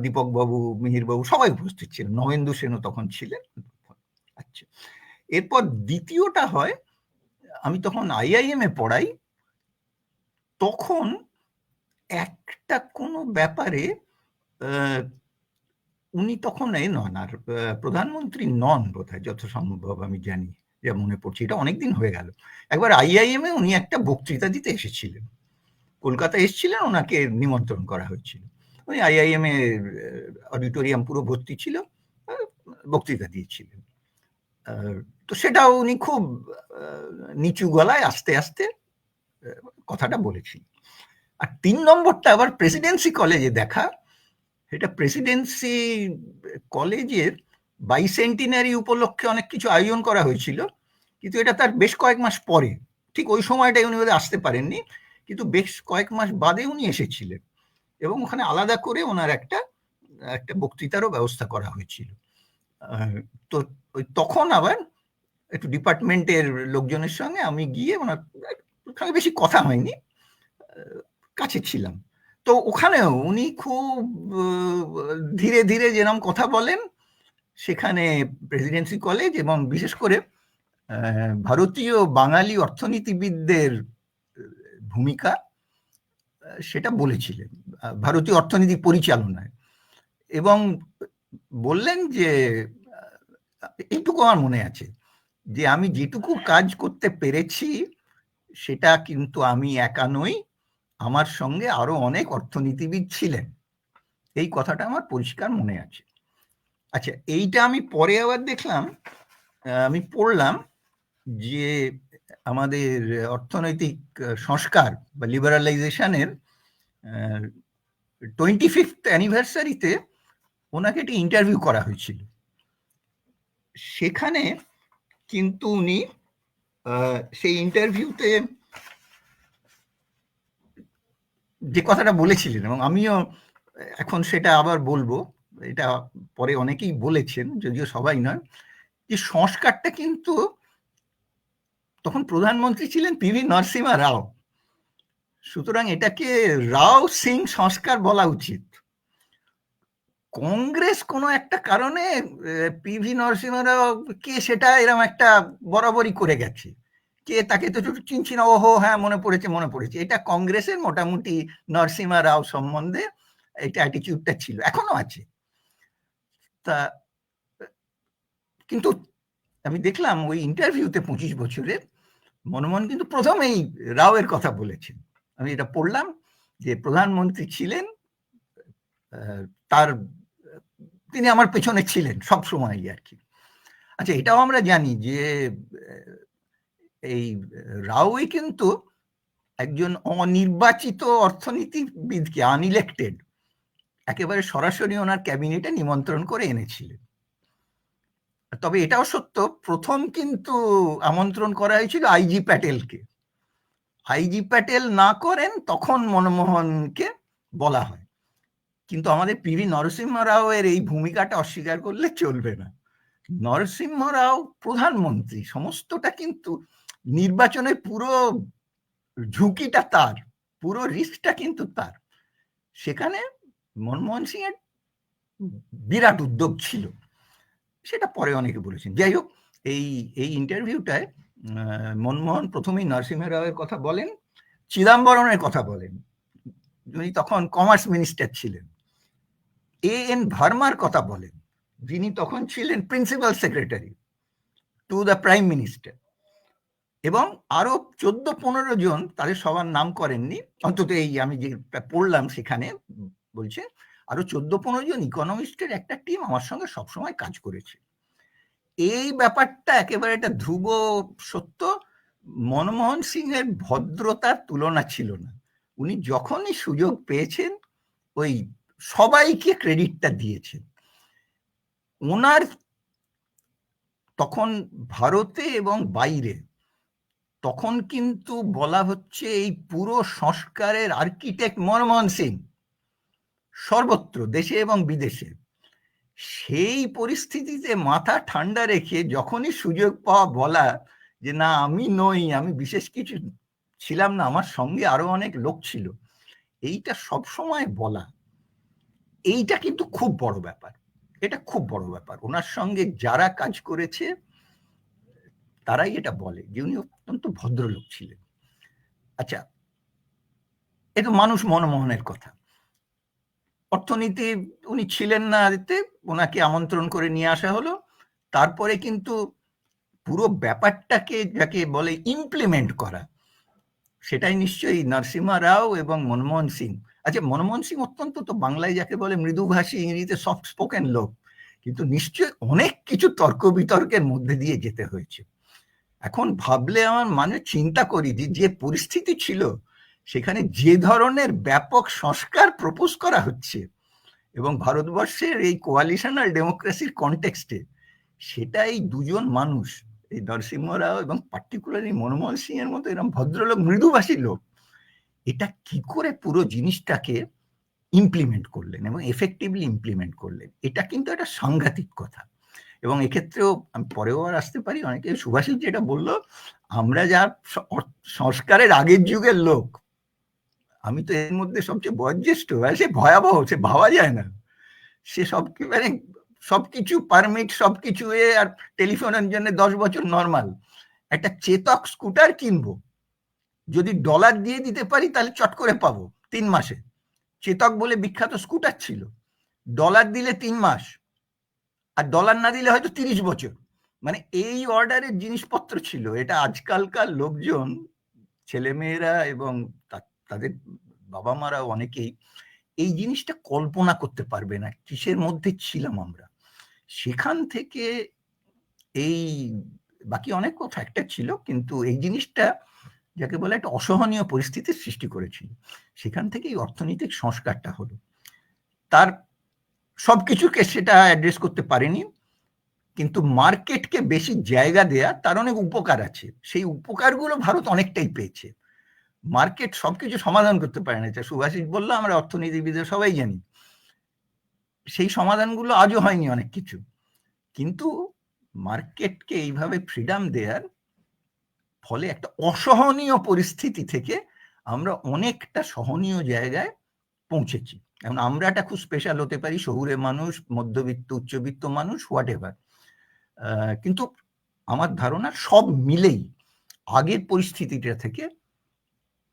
S4: দীপক বাবু, মিহির বাবু সবাই উপস্থিত ছিলেন, নবেন্দু সেনও তখন ছিলেন। আচ্ছা, এরপর দ্বিতীয়টা হয়, আমি তখন IIM এ পড়াই, তখন একটা কোনো ব্যাপারে উনি তখন নন, আর প্রধানমন্ত্রী নন বোধহয়, যত সম্ভব আমি জানি, যা মনে পড়ছে, এটা অনেকদিন হয়ে গেল। একবার IIM এ উনি একটা বক্তৃতা দিতে এসেছিলেন, কলকাতা এসেছিলেন, ওনাকে নিমন্ত্রণ করা হয়েছিল। উনি IIM এর অডিটোরিয়াম পুরো ভর্তি ছিল, বক্তৃতা দিয়েছিলেন। তো সেটাও উনি খুব নিচু গলায় আস্তে আস্তে কথাটা বলেছিলেন। আর 3 নম্বরটা আবার প্রেসিডেন্সি কলেজে দেখা। এটা প্রেসিডেন্সি কলেজের বাইসেন্টিনারি উপলক্ষে অনেক কিছু আয়োজন করা হয়েছিল, কিন্তু এটা তার বেশ কয়েক মাস পরে, ঠিক ওই সময়টাই উনি বোধহয় আসতে পারেননি, কিন্তু বেশ কয়েক মাস বাদে উনি এসেছিলেন এবং ওখানে আলাদা করে ওনার একটা বক্তৃতারও ব্যবস্থা করা হয়েছিল। তো তখন আবার একটু ডিপার্টমেন্টের লোকজনের সঙ্গে আমি গিয়ে ওনার সঙ্গে বেশি কথা হয়নি, কাছে ছিলাম। তো ওখানেও উনি খুব ধীরে ধীরে যেরকম কথা বলেন, সেখানে প্রেসিডেন্সি কলেজ এবং বিশেষ করে ভারতীয় বাঙালি অর্থনীতিবিদদের ভূমিকা, সেটা বলেছিলেন ভারতীয় অর্থনীতি পরিচালনায়। এবং বললেন যে এইটুকু আমার মনে আছে, যে আমি যেটুকু কাজ করতে পেরেছি সেটা কিন্তু আমি একা নই, আমার সঙ্গে আরো অনেক অর্থনীতিবিদ ছিলেন। এই কথাটা আমার পরিষ্কার মনে আছে। আচ্ছা, এইটা আমি পরে আবার দেখলাম, আমি পড়লাম যে আমাদের অর্থনৈতিক সংস্কার বা লিবারালাইজেশনের 25th অ্যানিভার্সারিতে ওনাকে একটা ইন্টারভিউ করা হয়েছিল। সেখানে কিন্তু উনি সেই ইন্টারভিউতে যে কথাটা বলেছিলেন, এবং আমিও এখন সেটা আবার বলবো, এটা পরে অনেকেই বলেছেন, যদিও সবাই নয়, যে সংস্কারটা কিন্তু, তখন প্রধানমন্ত্রী ছিলেন PV নরসিমহা রাও, সুতরাং এটাকে রাও সিং সংস্কার বলা উচিত। কংগ্রেস কোনো একটা কারণে PV নরসিমহা রাও কে সেটা এরকম একটা বরাবরই করে গেছে, কে তাকে তো চিনছি না, ওহো হ্যাঁ মনে পড়েছে, এটা কংগ্রেসের মোটামুটি নরসিমহা রাও সম্বন্ধে এটা অ্যাটিটিউডটা ছিল, এখনো আছে। তা কিন্তু আমি দেখলাম ওই ইন্টারভিউতে 25 বছরের মনমোহন কিন্তু প্রথম এই রাওয়ের কথা বলেছেন। আমি এটা পড়লাম যে প্রধানমন্ত্রী ছিলেন, তিনি আমার পেছনে ছিলেন সব সময় আর কি। আচ্ছা, এটাও আমরা জানি যে এই রাওই কিন্তু একজন অনির্বাচিত অর্থনীতিবিদকে, আনইলেক্টেড, একেবারে সরাসরি ওনার ক্যাবিনেটে নিমন্ত্রণ করে এনেছিলেন। তবে এটাও সত্য, প্রথম কিন্তু আমন্ত্রণ করা হয়েছিল IG প্যাটেলকে। IG প্যাটেল না করেন তখন মনমোহনকে বলা হয়, কিন্তু আমাদের PV নরসিংহ রাও এর এই ভূমিকাটা অস্বীকার করলে চলবে না। নরসিংহ রাও প্রধানমন্ত্রী, সমস্তটা কিন্তু নির্বাচনের পুরো ঝুঁকিটা তার, পুরো রিস্কটা কিন্তু তার। সেখানে মনমোহন সিং এর বিরাট উদ্যোগ ছিল, সেটা পরে অনেকে বলেছেন। যাই হোক, এই ইন্টারভিউটায় মনমোহন প্রথমেই নরসিংহ রাওয়ের কথা বলেন, চিদম্বরমের কথা বলেন, উনি তখন কমার্স মিনিস্টার ছিলেন, এন ভার্মার কথা বলেন, যিনি তখন ছিলেন principal secretary to the prime minister, এবং আরো 14-15 জন, তাদের সবার নাম করেননি, অন্তত এই আমি যে পড়লাম সেখানে বলছে আরো 14-15 জন ইকোনমিস্টের একটা টিম আমার সঙ্গে সবসময় কাজ করেছে। এই ব্যাপারটা একেবারে একটা ধ্রুব সত্য। মনমোহন সিং এর ভদ্রতার তুলনা ছিল না। উনি যখনই সুযোগ পেয়েছেন ওই সবাইকে ক্রেডিটটা দিয়েছেন। ওনার তখন ভারতে এবং বাইরে তখন কিন্তু বলা হচ্ছে এই পুরো সংস্কারের আর্কিটেক্ট মনমোহন সিং, সর্বত্র দেশে এবং বিদেশে। সেই পরিস্থিতিতে মাথা ঠান্ডা রেখে যখনই সুযোগ পাওয়া বলা যে না আমি নই, আমি বিশেষ কিছু ছিলাম না, আমার সঙ্গে আরো অনেক লোক ছিল, এইটা সবসময় বলা, এইটা কিন্তু খুব বড় ব্যাপার। এটা খুব বড় ব্যাপার। ওনার সঙ্গে যারা কাজ করেছে তারাই এটা বলে যে উনি অত্যন্ত ভদ্রলোক ছিলেন। আচ্ছা, এ তো মানুষ মনমোহনের কথা। অর্থনীতি উনি ছিলেন না দিতে, ওনাকে আমন্ত্রণ করে নিয়ে আসা হলো। তারপরে কিন্তু পুরো ব্যাপারটাকে যাকে বলে ইমপ্লিমেন্ট করা, সেটাই নিশ্চয়ই নরসিংহ রাও এবং মনমোহন সিং। আচ্ছা, মনমোহন সিং অত্যন্ত তো বাংলায় যাকে বলে মৃদুভাষী, ইংরেজিতে সফট স্পোকেন লোক, কিন্তু নিশ্চয়ই অনেক কিছু তর্ক বিতর্কের মধ্যে দিয়ে যেতে হয়েছে। এখন ভাবলে আমার মানে চিন্তা করি যে পরিস্থিতি ছিল সেখানে যে ধরনের ব্যাপক সংস্কার প্রপোজ করা হচ্ছে এবং ভারতবর্ষের এই কোয়ালিশনাল ডেমোক্রেসির কনটেক্সটে, সেটা এই দুজন মানুষ, এই নরসিংহ রাও এবং পার্টিকুলারলি মনমোহন সিং এর মতো এরকম ভদ্রলোক, মৃদুভাষী লোক, এটা কি করে পুরো জিনিসটাকে ইমপ্লিমেন্ট করলেন এবং এফেক্টিভলি ইমপ্লিমেন্ট করলেন, এটা কিন্তু একটা সাংঘাতিক কথা। এবং এক্ষেত্রেও আমি পরেও আর আসতে পারি, অনেকে সুভাষিস যেটা বললো, আমরা যা সংস্কারের আগের যুগের লোক, আমি তো এর মধ্যে সবচেয়ে বয়োজ্যেষ্ঠ, সে ভয়াবহ, সে ভাবা যায় না। সে মানে সবকিছু পারমিট, সবকিছু আর টেলিফোনের জন্য 10 বছর নর্মাল। একটা চেতক স্কুটার কিনবো, যদি ডলার দিয়ে দিতে পারি তাহলে চট করে পাবো 3 মাসে। চেতক বলে বিখ্যাত স্কুটার ছিল, ডলার দিলে 3 মাস, আর ডলার না দিলে হয়তো 30 বছর, মানে এই অর্ডারের জিনিসপত্র ছিল। এটা আজকালকার লোকজন, ছেলেমেয়েরা এবং তাদের বাবা মারা অনেকেই এই জিনিসটা কল্পনা করতে পারবে না কিসের মধ্যে ছিলাম আমরা। সেখান থেকে এই বাকি অনেক কথা একটা ছিল, কিন্তু এই জিনিসটা যাকে বলে একটা অসহনীয় পরিস্থিতির সৃষ্টি করেছিল। সেখান থেকে এই অর্থনৈতিক সংস্কারটা হলো। তার সবকিছুকে সেটা অ্যাড্রেস করতে পারেনি, কিন্তু মার্কেটকে বেশি জায়গা দেয়া তার অনেক উপকার আছে। সেই উপকারগুলো ভারত অনেকটাই পেয়েছে। মার্কেট সবকিছু সমাধান করতে পারে না, সুভাষিস বললো, আমরা অর্থনীতিবিদের সবাই জানি, সেই সমাধানগুলো আজও হয়নি অনেক কিছু। কিন্তু মার্কেটকে এইভাবে ফ্রিডম দেওয়ার ফলে একটা অসহনীয় পরিস্থিতি থেকে আমরা অনেকটা সহনীয় জায়গায় পৌঁছেছি। এখন আমরা একটা খুব স্পেশাল হতে পারি, শহুরে মানুষ, মধ্যবিত্ত, উচ্চবিত্ত মানুষ, হোয়াট এভার, কিন্তু আমার ধারণা সব মিলেই আগের পরিস্থিতিটা থেকে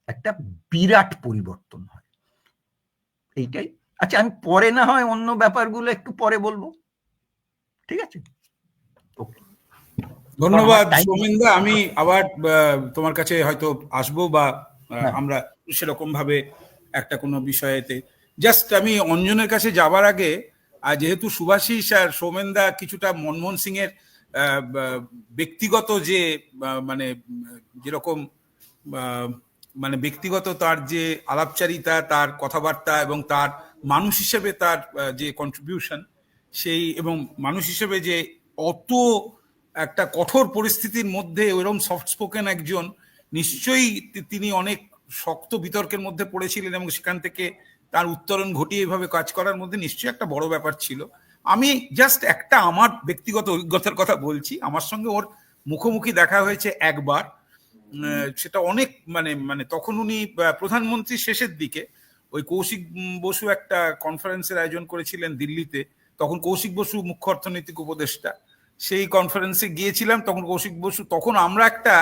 S4: একটা বিরাট পরিবর্তন হয়, এইটাই। আচ্ছা, আমি পরে না হয় অন্য ব্যাপারগুলো একটু পরে বলবো, ঠিক আছে?
S2: ধন্যবাদ সৌমেনদা। আমি আবার তোমার কাছে হয়তো আসবো, বা আমরা সেরকম ভাবে একটা কোনো বিষয়েতে, জাস্ট আমি অঞ্জনের কাছে যাবার আগে, আর যেহেতু সুভাষিস আর সৌমেনদা কিছুটা মনমোহন সিং এর ব্যক্তিগত যে মানে যেরকম মানে ব্যক্তিগত তার যে আলাপচারিতা, তার কথাবার্তা এবং তার মানুষ হিসেবে তার যে কন্ট্রিবিউশন, সেই এবং মানুষ হিসেবে যে অত একটা কঠোর পরিস্থিতির মধ্যে ওইরকম সফট স্পোকেন একজন, নিশ্চয়ই তিনি অনেক শক্ত বিতর্কের মধ্যে পড়েছিলেন এবং সেখান থেকে তার উত্তরণ ঘটিয়ে এভাবে কাজ করার মধ্যে নিশ্চয়ই একটা বড় ব্যাপার ছিল। আমি জাস্ট একটা আমার ব্যক্তিগত অভিজ্ঞতার কথা বলছি। আমার সঙ্গে ওর মুখোমুখি দেখা হয়েছে একবার, সেটা অনেক মানে তখন উনি প্রধানমন্ত্রীর শেষের দিকে, ওই কৌশিক বসু একটা কনফারেন্সের আয়োজন করেছিলেন দিল্লিতে, তখন কৌশিক বসু মুখ্য অর্থনৈতিক উপদেষ্টা, সেই কনফারেন্সে গিয়েছিলাম। তখন কৌশিক বসু, তখন আমরা একটা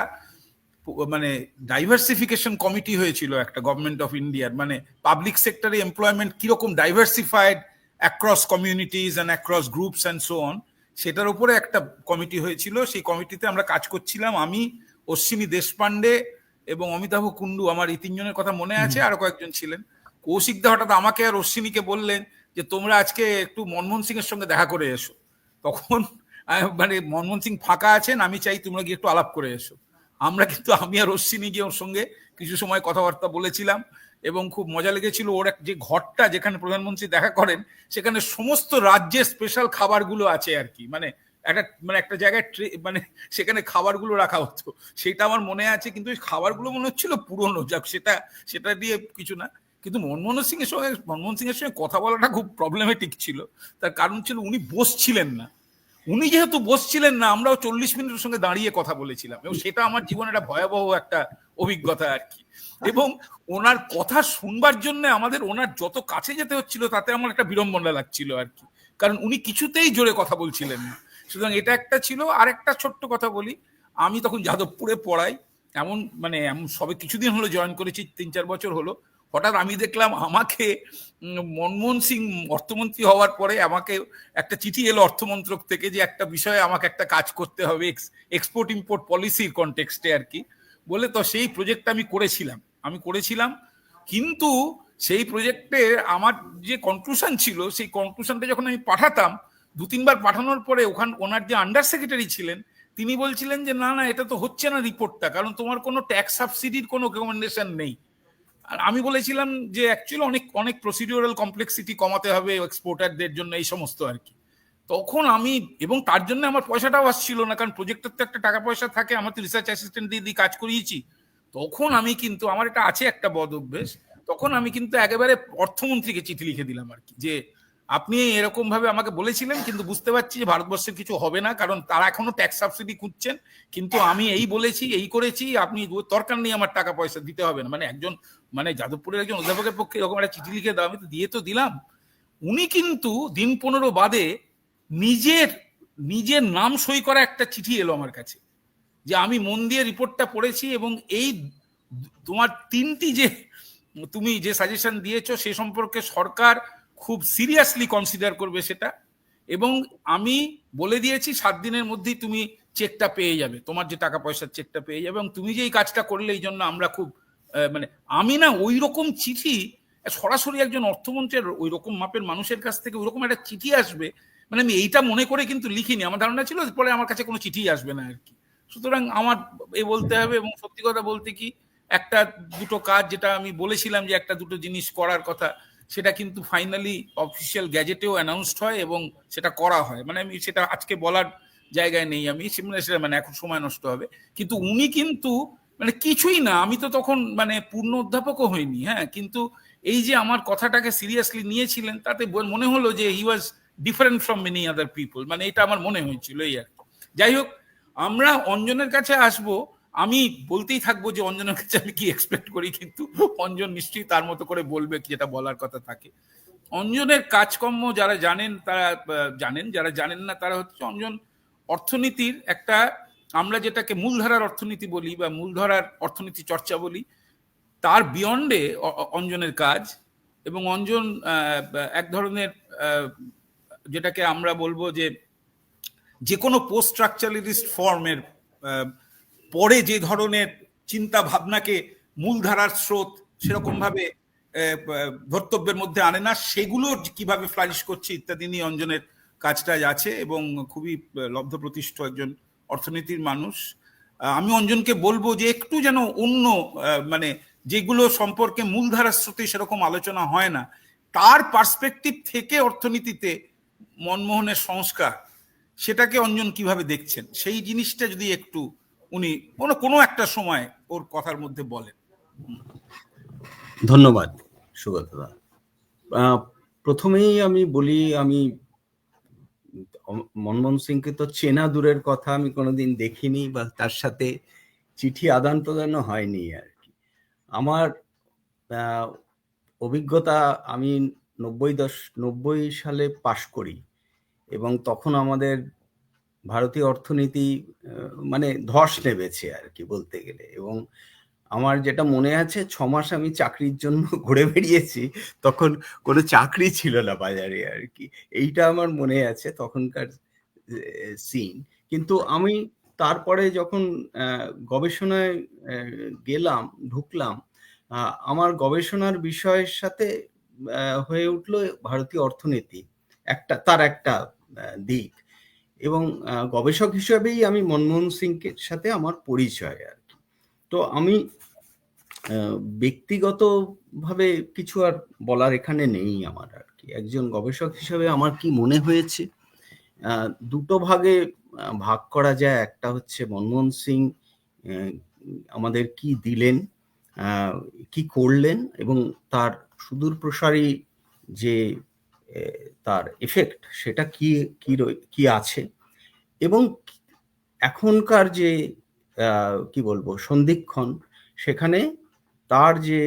S2: মানে ডাইভার্সিফিকেশন কমিটি হয়েছিল একটা গভর্নমেন্ট অফ ইন্ডিয়ার, মানে পাবলিক সেক্টরে এমপ্লয়মেন্ট কিরকম diversified across communities and across groups and so on, সেটার উপরে একটা কমিটি হয়েছিল। সেই কমিটিতে আমরা কাজ করছিলাম, আমি, অশ্বিনী দেশপান্ডে এবং অমিতাভ কুন্ডু, আমার এই তিনজনের কথা মনে আছে, আরো কয়েকজন ছিলেন। কৌশিক দা হঠাৎ আমাকে আর অশ্বিনীকে বললেন যে তোমরা আজকে একটু মনমোহন সিং এর সঙ্গে দেখা করে এসো। তখন মানে মনমোহন সিং ফাঁকা আছেন, আমি চাই তোমরা গিয়ে একটু আলাপ করে এসো। আমরা কিন্তু, আমি আর অশ্বিনী গিয়ে ওর সঙ্গে কিছু সময় কথাবার্তা বলেছিলাম এবং খুব মজা লেগেছিল। ওর যে ঘরটা যেখানে প্রধানমন্ত্রী দেখা করেন, সেখানে সমস্ত রাজ্যের স্পেশাল খাবারগুলো আছে আর কি, মানে একটা জায়গায় মানে সেখানে খাবারগুলো রাখা হতো, সেটা আমার মনে আছে। কিন্তু ওই খাবারগুলো মনে হচ্ছিল পুরনো, যাক সেটা দিয়ে কিছু না। কিন্তু মনমোহন সিং এর সঙ্গে কথা বলাটা খুব প্রবলেমেটিক ছিল। তার কারণ ছিল উনি বসছিলেন না। উনি যেহেতু বসছিলেন না, আমরাও 40 মিনিটের সঙ্গে দাঁড়িয়ে কথা বলেছিলাম, এবং সেটা আমার জীবনে একটা ভয়াবহ একটা অভিজ্ঞতা আর কি। এবং ওনার কথা শুনবার জন্য আমাদের ওনার যত কাছে যেতে হচ্ছিল, তাতে আমার একটা বিড়ম্বনা লাগছিল আর কি, কারণ উনি কিছুতেই জোরে কথা বলছিলেন না। সুতরাং এটা একটা ছিল। আর একটা ছোট্ট কথা বলি, আমি তখন যাদবপুরে পড়াই, এমন সবে কিছুদিন হলো জয়েন করেছি, 3-4 বছর হলো। হঠাৎ আমি দেখলাম আমাকে মনমোহন সিং অর্থমন্ত্রী হওয়ার পরে আমাকে একটা চিঠি এলো অর্থমন্ত্রক থেকে, যে একটা বিষয়ে আমাকে একটা কাজ করতে হবে এক্সপোর্ট ইম্পোর্ট পলিসির কনটেক্সটে আর কি বলে। তো সেই প্রজেক্টটা আমি করেছিলাম। কিন্তু সেই প্রজেক্টে আমার যে কনক্লুশন ছিল, সেই কনক্লুশনটা যখন আমি পাঠাতাম, 2-3 বার পাঠানোর পরে ওনার যে আন্ডার সেক্রেটারি ছিলেন, তিনি বলছিলেন যে না না, এটা তো হচ্ছে না রিপোর্টটা, কারণ তোমার কোনো ট্যাক্স সাবসিডির কোনো রেকমেন্ডেশন নেই। আর আমি বলেছিলাম যে অ্যাকচুয়ালি অনেক প্রসিডিউরাল কমপ্লেক্সিটি কমাতে হবে এক্সপোর্টারদের জন্য, এই সমস্ত আর কি। তখন আমি, এবং তার জন্য আমার পয়সাটাও আসছিল না, কারণ প্রজেক্টের তো একটা টাকা পয়সা থাকে, আমার তো রিসার্চ অ্যাসিস্ট্যান্ট দিয়ে কাজ করিয়েছি। তখন আমি কিন্তু, আমার এটা আছে একটা বদ অভ্যেস, তখন আমি কিন্তু একেবারে অর্থমন্ত্রীকে চিঠি লিখে দিলাম আর কি, যে আপনি এরকম ভাবে আমাকে বলেছিলেন, কিন্তু বুঝতে পারছি যে ভারতবর্ষের কিছু হবে না, কারণ তারা এখনো ট্যাক্স সাবসিডি খুঁজছেন, কিন্তু আমি এই বলেছি, এই করেছি, আপনি দরকার নেই আমার টাকা পয়সা দিতে হবে না। মানে একজন, মানে যাদবপুরের একজন অধ্যাপকের পক্ষে এরকম একটা চিঠি লিখে দাও, আমি তো দিয়ে তো দিলাম। উনি কিন্তু দিন 15 বাদে নিজের নাম সই করা একটা চিঠি এলো আমার কাছে, যে আমি মন দিয়ে রিপোর্টটা পড়েছি, এবং এই তোমার 3টি যে তুমি যে সাজেশন দিয়েছো, সে সম্পর্কে সরকার খুব সিরিয়াসলি কনসিডার করবে সেটা, এবং আমি বলে দিয়েছি 7 দিনের মধ্যেই তুমি চেকটা পেয়ে যাবে, তোমার যে টাকা পয়সার চেকটা পেয়ে যাবে, এবং তুমি যে এই কাজটা করলে এই জন্য আমরা খুব মানে আমি না ওই রকম চিঠি সরাসরি একজন অর্থমন্ত্রীর ওই রকম মাপের মানুষের কাছ থেকে ওই রকম একটা চিঠি আসবে, মানে আমি এইটা মনে করে কিন্তু লিখিনি। আমার ধারণা ছিল পরে আমার কাছে কোনো চিঠি আসবে না আর কি। সুতরাং আমার বলতে হবে, এবং সত্যি কথা বলতে কি, একটা দুটো কাজ যেটা আমি বলেছিলাম যে একটা দুটো জিনিস করার কথা, সেটা কিন্তু ফাইনালি অফিসিয়াল গ্যাজেটেও অ্যানাউন্সড হয় এবং সেটা করা হয়। মানে আমি সেটা আজকে বলার জায়গায় নেই, আমি সেটা মানে এখন সময় নষ্ট হবে। কিন্তু উনি কিন্তু মানে কিছুই না, আমি তো তখন মানে পূর্ণ অধ্যাপকও হইনি, হ্যাঁ, কিন্তু এই যে আমার কথাটাকে সিরিয়াসলি নিয়েছিলেন, তাতে মনে হলো যে he was different from many other people, মানে এটা আমার মনে হয়েছিল এই আর কি। যাই হোক, আমরা অঞ্জনের কাছে আসবো। আমি বলতেই থাকবো যে অঞ্জনের কাছে আমি কি এক্সপেক্ট করি, কিন্তু অঞ্জন নিশ্চয়ই তার মতো করে বলবে যেটা বলার কথা থাকে। অঞ্জনের কাজকর্ম যারা জানেন তারা জানেন, যারা জানেন না তারা হচ্ছে, অঞ্জন অর্থনীতির একটা, আমরা যেটাকে মূলধারার অর্থনীতি বলি বা মূলধারার অর্থনীতি চর্চা বলি, তার বিয়ন্ডে অঞ্জনের কাজ। এবং অঞ্জন এক ধরনের যেটাকে আমরা বলবো যে কোনো পোস্ট স্ট্রাকচারালিস্ট ফর্মের পরে যে ধরনের চিন্তা ভাবনাকে মূলধারার স্রোত সেরকম ভাবে ধর্তব্যের মধ্যে আনে না, সেগুলো কিভাবে ফ্লারিশ করছে ইত্যাদি নিয়ে অঞ্জনের কাজটা আছে, এবং খুবই লব্ধপ্রতিষ্ঠ একজন অর্থনীতির মানুষ। আমি অঞ্জনকে বলবো যে একটু যেন অন্য মানে যেগুলো সম্পর্কে মূলধারার স্রোতে সেরকম আলোচনা হয় না, তার পার্সপেক্টিভ থেকে অর্থনীতিতে মনমোহনের সংস্কার, সেটাকে অঞ্জন কিভাবে দেখছেন, সেই জিনিসটা যদি একটু উনি কোনো একটা সময় ওর কথার মধ্যে বলেন।
S5: ধন্যবাদ সুগতদা। প্রথমেই আমি বলি, আমি মনমোহন সিংকে তো চেনা দূরের কথা, আমি কোনোদিন দেখিনি বা তার সাথে চিঠি আদান প্রদানও হয়নি আর কি। আমার অভিজ্ঞতা, আমি 90 সালে পাশ করি এবং তখন আমাদের ভারতীয় অর্থনীতি মানে ধস নেমেছে আর কি বলতে গেলে। এবং আমার যেটা মনে আছে, 6 মাস আমি চাকরির জন্য ঘুরে বেরিয়েছি, তখন কোনো চাকরি ছিল না বাজারে আর কি। এইটা আমার মনে আছে তখনকার সিন। কিন্তু আমি তারপরে যখন গবেষণায় গেলাম, ঢুকলাম, আমার গবেষণার বিষয়ের সাথে হয়ে উঠলো ভারতীয় অর্থনীতি, তার একটা দিক। এবং গবেষক হিসেবেই আমি মনমোহন সিংয়ের সাথে আমার পরিচয় আর কি। তো আমি ব্যক্তিগতভাবে কিছু আর বলার এখানে নেই আমার আর কি। একজন গবেষক হিসেবে আমার কি মনে হয়েছে, দুটো ভাগে ভাগ করা যায়। একটা হচ্ছে মনমোহন সিং আমাদের কি দিলেন, কি করলেন, এবং তার সুদূর প্রসারী যে তার এফেক্ট সেটা কি আছে, এবং এখনকার যে কি বলবো সন্ধিক্ষণ, সেখানে তার যে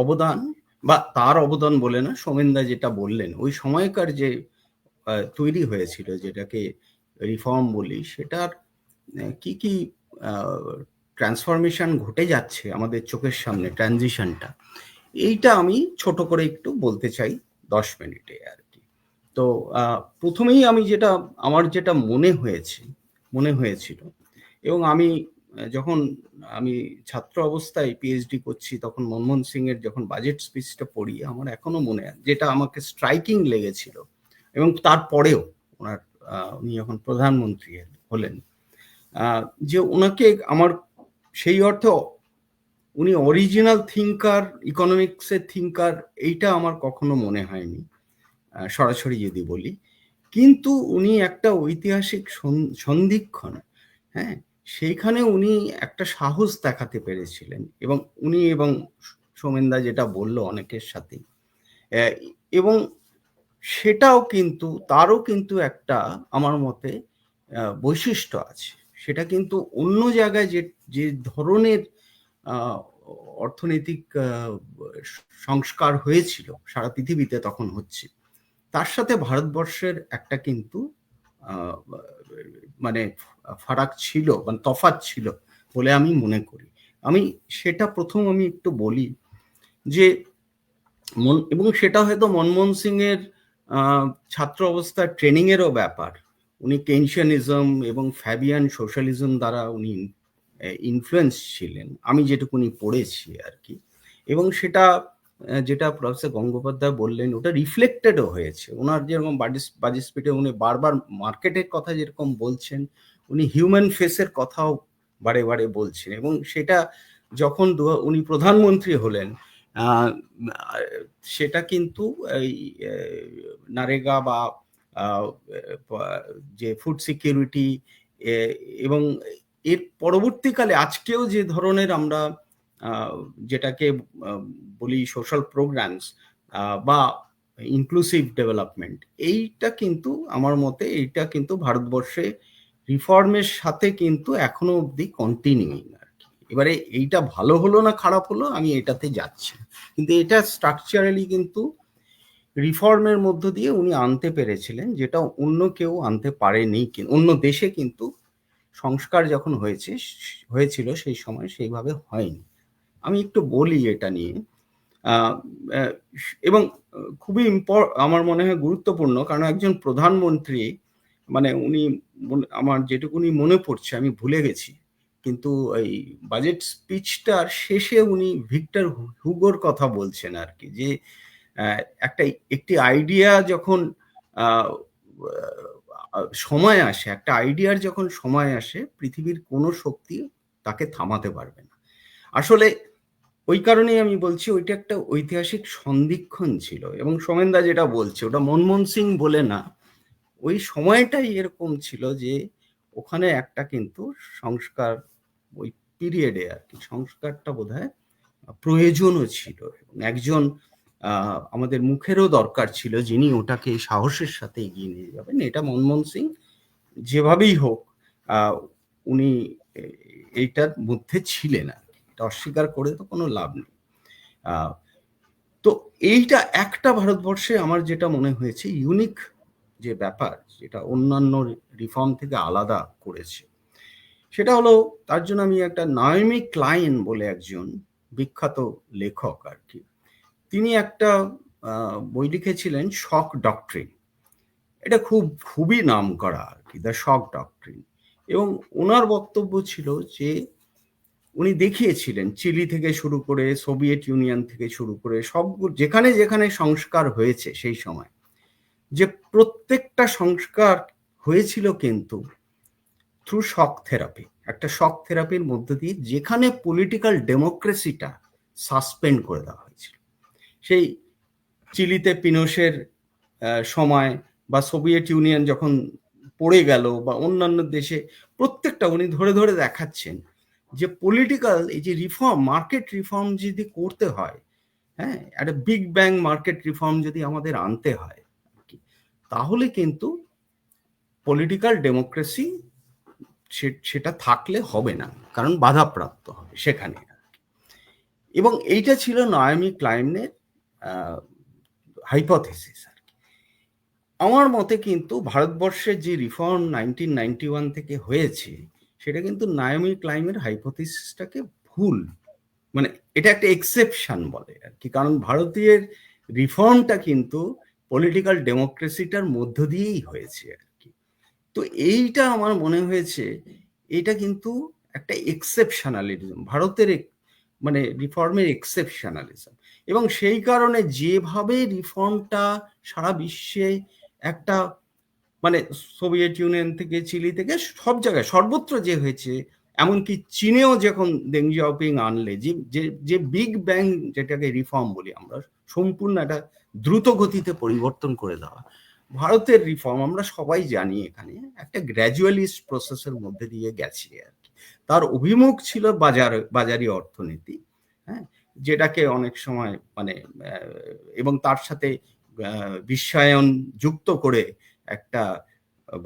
S5: অবদান, বা তার অবদান বলে না, সোমেনদা যেটা বললেন, ওই সময়কার যে তৈরি হয়েছিল যেটাকে রিফর্ম বলি, সেটার কি কি ট্রান্সফরমেশন ঘটে যাচ্ছে আমাদের চোখের সামনে, ট্রানজিশনটা, এইটা আমি ছোট করে একটু বলতে চাই 10 মিনিটে আর কি। তো প্রথমেই আমি আমার যেটা মনে হয়েছিল, এবং আমি যখন আমি ছাত্র অবস্থায় পিএইচডি করছি, তখন মনমোহন সিং এর যখন বাজেট স্পিচটা পড়ি, আমার এখনো মনে আছে, যেটা আমাকে স্ট্রাইকিং লেগেছিল। এবং তারপরেও উনি যখন প্রধানমন্ত্রী হলেন, যে ওনাকে আমার সেই অর্থে উনি অরিজিনাল থিঙ্কার, ইকোনমিক্সের থিঙ্কার, এইটা আমার কখনো মনে হয়নি সরাসরি যদি বলি। কিন্তু উনি একটা ঐতিহাসিক সন্ধিক্ষণ, হ্যাঁ, সেইখানে উনি একটা সাহস দেখাতে পেরেছিলেন, এবং সোমেনদা যেটা বলল অনেকের সাথে, এবং সেটাও কিন্তু তারও কিন্তু একটা আমার মতে বৈশিষ্ট্য আছে। সেটা কিন্তু অন্য জায়গায় যে ধরনের অর্থনৈতিক সংস্কার হয়েছিল সারা পৃথিবীতে তখন হচ্ছে, তার সাথে ভারতবর্ষের একটা কিন্তু মানে ফারাক ছিল, মানে তফাৎ ছিল বলে আমি মনে করি। আমি সেটা প্রথম আমি একটু বলি যে এবং সেটা হয়তো মনমোহন সিং এর ছাত্র অবস্থার ট্রেনিং এরও ব্যাপার। উনি কেনশিয়ানিজম এবং ফ্যাবিয়ান সোশ্যালিজম দ্বারা উনি ইনফ্লুয়েন্স ছিলেন, আমি যেটুকুনি পড়েছি আর কি। এবং সেটা যেটা প্রফেসর গঙ্গোপাধ্যায় বললেন, ওটা রিফ্লেক্টেডও হয়েছে। ওনার যেরকম বাজেট স্পিচে উনি বারবার মার্কেটের কথা যেরকম বলছেন, উনি হিউম্যান ফেসের কথাও বারে বারে বলছেন। এবং সেটা যখন উনি প্রধানমন্ত্রী হলেন, সেটা কিন্তু এই নারেগা বা যে ফুড সিকিউরিটি, এবং এর পরবর্তীকালে আজকেও যে ধরনের আমরা যেটাকে বলি সোশ্যাল প্রোগ্রামস বা ইনক্লুসিভ ডেভেলপমেন্ট, এইটা কিন্তু আমার মতে এইটা কিন্তু ভারতবর্ষে রিফর্মের সাথে কিন্তু এখনো অবধি কন্টিনিউইং আর কি। এবারে এইটা ভালো হলো না খারাপ হলো আমি এটাতে যাচ্ছি, কিন্তু এটা স্ট্রাকচারালি কিন্তু রিফর্মের মধ্য দিয়ে উনি আনতে পেরেছিলেন, যেটা অন্য কেউ আনতে পারেনি। অন্য দেশে কিন্তু সংস্কার যখন হয়েছিল সেই সময় সেইভাবে হয়নি। আমি একটু বলি এটা নিয়ে, এবং খুবই আমার মনে হয় গুরুত্বপূর্ণ, কারণ একজন প্রধানমন্ত্রী, মানে উনি, আমার যেটুকুনি মনে পড়ছে, আমি ভুলে গেছি, কিন্তু এই বাজেট স্পিচটার শেষে উনি ভিক্টর হুগোর কথা বলছেন আর কি, যে একটি আইডিয়া যখন সময় আসে, একটা আইডিয়ার যখন সময় আসে, পৃথিবীর কোনো শক্তি তাকে থামাতে পারবে না। আসলে ওই কারণেই আমি বলছি ওইটা একটা ঐতিহাসিক সন্ধিক্ষণ ছিল। এবং সোমেনদা যেটা বলছে, ওটা মনমোহন সিং বলে না, ওই সময়টাই এরকম ছিল যে ওখানে একটা কিন্তু সংস্কার, ওই পিরিয়ডে আর কি সংস্কারটা বোধহয় প্রয়োজনও ছিল। একজন আমাদের মুখেরও দরকার ছিল যিনি ওটাকে সাহসের সাথে এগিয়ে নিয়ে যাবেন। এটা মনমোহন সিং যেভাবেই হোক উনি এইটার মধ্যে ছিলেন আর কি, এটা অস্বীকার করে তো কোনো লাভ নেই। তো এইটা একটা ভারতবর্ষে আমার যেটা মনে হয়েছে ইউনিক যে ব্যাপার, যেটা অন্যান্য রিফর্ম থেকে আলাদা করেছে, সেটা হলো, তার জন্য আমি একটা নাওমি ক্লাইন বলে একজন বিখ্যাত লেখক আর কি, তিনি একটা বই লিখেছিলেন শক ডক্ট্রিন। এটা খুবই নাম করা আর কি, দ্য শক ডক্ট্রিন। এবং ওনার বক্তব্য ছিল যে উনি দেখিয়েছিলেন চিলি থেকে শুরু করে সোভিয়েত ইউনিয়ন থেকে শুরু করে সব যেখানে যেখানে সংস্কার হয়েছে সেই সময়, যে প্রত্যেকটা সংস্কার হয়েছিল কিন্তু থ্রু শক থেরাপি। একটা শক থেরাপির মধ্য দিয়ে যেখানে পলিটিক্যাল ডেমোক্রেসিটা সাসপেন্ড করে দেওয়া হয়েছিল, সেই চিলিতে পিনোশের সময় বা সোভিয়েত ইউনিয়ন যখন পড়ে গেল বা অন্যান্য দেশে, প্রত্যেকটা উনি ধরে ধরে দেখাচ্ছেন যে পলিটিক্যাল এই যে রিফর্ম, মার্কেট রিফর্ম যদি করতে হয়, হ্যাঁ, একটা বিগ ব্যাং মার্কেট রিফর্ম যদি আমাদের আনতে হয়, তাহলে কিন্তু পলিটিক্যাল ডেমোক্রেসি সেটা থাকলে হবে না, কারণ বাধাপ্রাপ্ত হবে সেখানে। এবং এইটা ছিল নাওমি ক্লাইনের হাইপোথেসিস আর কি। আমার মতে কিন্তু ভারতবর্ষের যে রিফর্ম 1991 থেকে হয়েছে, সেটা কিন্তু নাওমি ক্লাইনের হাইপোথেসিসটাকে ভুল, মানে এটা একটা এক্সেপশন বলে আর কি, কারণ ভারতীয় রিফর্মটা কিন্তু পলিটিক্যাল ডেমোক্রেসিটার মধ্য দিয়েই হয়েছে আর কি। তো এইটা আমার মনে হয়েছে এটা কিন্তু একটা এক্সেপশনালিজম, ভারতের মানে রিফর্মের এক্সেপশনালিজম। এবং সেই কারণে যেভাবে রিফর্মটা সারা বিশ্বে একটা, মানে সোভিয়েত ইউনিয়ন থেকে চিলি থেকে সব জায়গায় সর্বত্র যে হয়েছে, এমনকি চীনেও যখন দেং জিয়াওপিং আনলে যে বিগ ব্যাং যেটাকে রিফর্ম বলি আমরা, সম্পূর্ণ একটা দ্রুত গতিতে পরিবর্তন করে দেওয়া, ভারতের রিফর্ম আমরা সবাই জানি এখানে একটা গ্র্যাজুয়ালিস্ট প্রসেসের মধ্যে দিয়ে গেছে আর কি। তার অভিমুখ ছিল বাজারি অর্থনীতি, হ্যাঁ, যেটাকে অনেক সময় মানে এবং তার সাথে বিশ্বায়ন যুক্ত করে একটা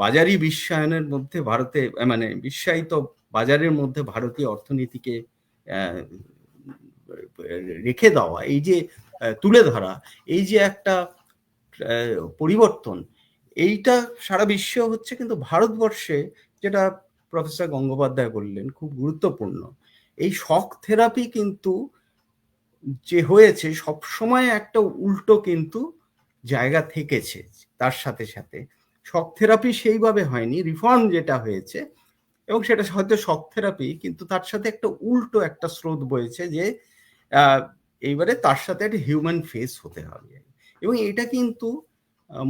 S5: বাজারি বিশ্বায়নের মধ্যে ভারতে, মানে বিশ্বায়িত বাজারের মধ্যে ভারতীয় অর্থনীতিকে রেখে দেওয়া, এই যে তুলে ধরা, এই যে একটা পরিবর্তন, এইটা সারা বিশ্বে হচ্ছে। কিন্তু ভারতবর্ষে যেটা প্রফেসর গঙ্গোপাধ্যায় বললেন খুব গুরুত্বপূর্ণ, এই শক থেরাপি কিন্তু যে হয়েছে সবসময় একটা উল্টো কিন্তু জায়গা থেকেছে। তার সাথে সাথে শক থেরাপি সেইভাবে হয়নি, রিফর্ম যেটা হয়েছে, এবং সেটা হয়তো শক থেরাপি, কিন্তু তার সাথে একটা উল্টো একটা স্রোত বয়েছে যে এইবারে তার সাথে একটা হিউম্যান ফেস হতে হবে। এবং এটা কিন্তু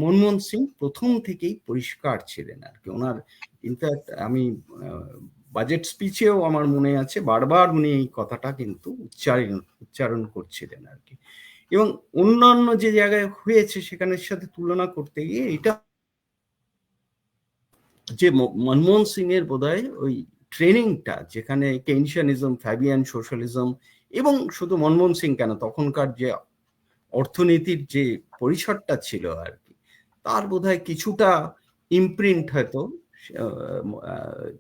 S5: মনমোহন সিং প্রথম থেকেই পরিষ্কার ছিলেন আর কি। ওনার ইনফ্যাক্ট আমি বাজেট স্পিচেও আমার মনে আছে বারবার উনি এই কথাটা কিন্তু উচ্চারণ করছিলেন আর কি। এবং অন্যান্য যে জায়গায় হয়েছে সেখানের সাথে তুলনা করতে গিয়ে এটা যে মনমোহন সিং এর বোধহয় ওই ট্রেনিংটা, যেখানে কেইনশিয়ানিজম, ফ্যাবিয়ান সোশ্যালিজম, এবং শুধু মনমোহন সিং কেন, তখনকার যে অর্থনীতির যে পরিসরটা ছিল আর কি, তার বোধহয় কিছুটা ইমপ্রিন্ট হয়তো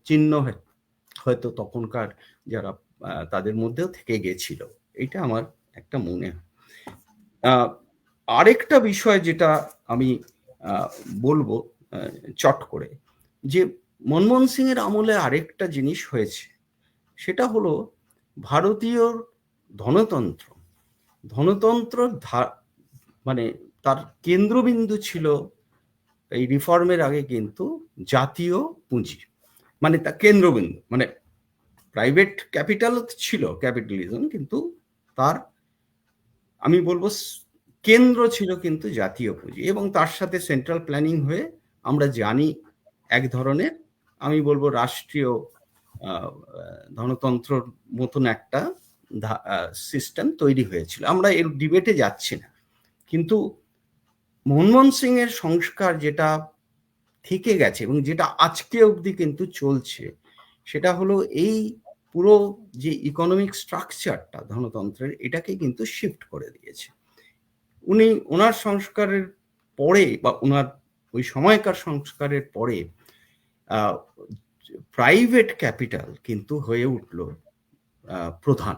S5: চিহ্ন হয়তো তখনকার যারা তাদের মধ্যেও থেকে গেছিল, এটা আমার একটা মনে হয়। আরেকটা বিষয় যেটা আমি বলবো চট করে, যে মনমোহন সিং এর আমলে আরেকটা জিনিস হয়েছে, সেটা হলো ভারতীয় ধনতন্ত্র মানে তার কেন্দ্রবিন্দু ছিল এই রিফর্মের আগে কিন্তু জাতীয় পুঁজি, মানে তার কেন্দ্রবিন্দু, মানে প্রাইভেট ক্যাপিটাল ছিল ক্যাপিটালিজম, কিন্তু তার আমি বলবো কেন্দ্র ছিল কিন্তু জাতীয় পুঁজি। এবং তার সাথে সেন্ট্রাল প্ল্যানিং হয়ে আমরা জানি এক ধরনের, আমি বলবো রাষ্ট্রীয় ধনতন্ত্রর মতন একটা সিস্টেম তৈরি হয়েছিল। আমরা এর ডিবেটে যাচ্ছি না, কিন্তু মনমোহন সিং এর সংস্কার যেটা থেকে গেছে এবং যেটা আজকে অবধি কিন্তু চলছে, সেটা হলো এই পুরো যে ইকোনমিক স্ট্রাকচারটা ধনতন্ত্রের, এটাকে কিন্তু শিফট করে দিয়েছে। ওনার সংস্কারের পরে বা ওনার ওই সময়কার সংস্কারের পরে প্রাইভেট ক্যাপিটাল কিন্তু হয়ে উঠল প্রধান,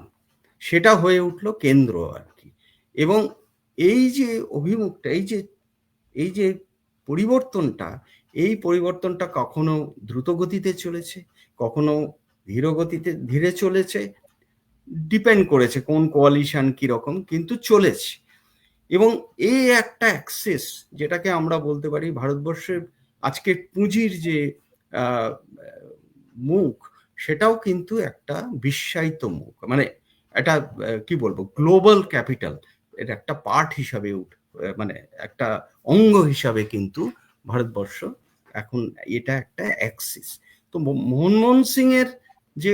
S5: সেটা হয়ে উঠল কেন্দ্র আর কি। এবং এই যে অভিমুখটা, এই যে পরিবর্তনটা, এই পরিবর্তনটা কখনো দ্রুত গতিতে চলেছে, কখনো ধীরে চলেছে, ডিপেন্ড করেছে কোন কোয়ালিশন কিরকম, কিন্তু চলেছে। এবং এই একটা অ্যাক্সেস, যেটাকে আমরা বলতে পারি ভারতবর্ষের আজকে পুঁজির যে মুখ, সেটাও কিন্তু একটা বিশ্বায়িত মুখ, মানে একটা কি বলবো, গ্লোবাল ক্যাপিটাল এর একটা পার্ট হিসাবে মানে একটা অঙ্গ হিসাবে কিন্তু ভারতবর্ষ এখন, এটা একটা অ্যাক্সিস। তো মনমোহন সিং এর যে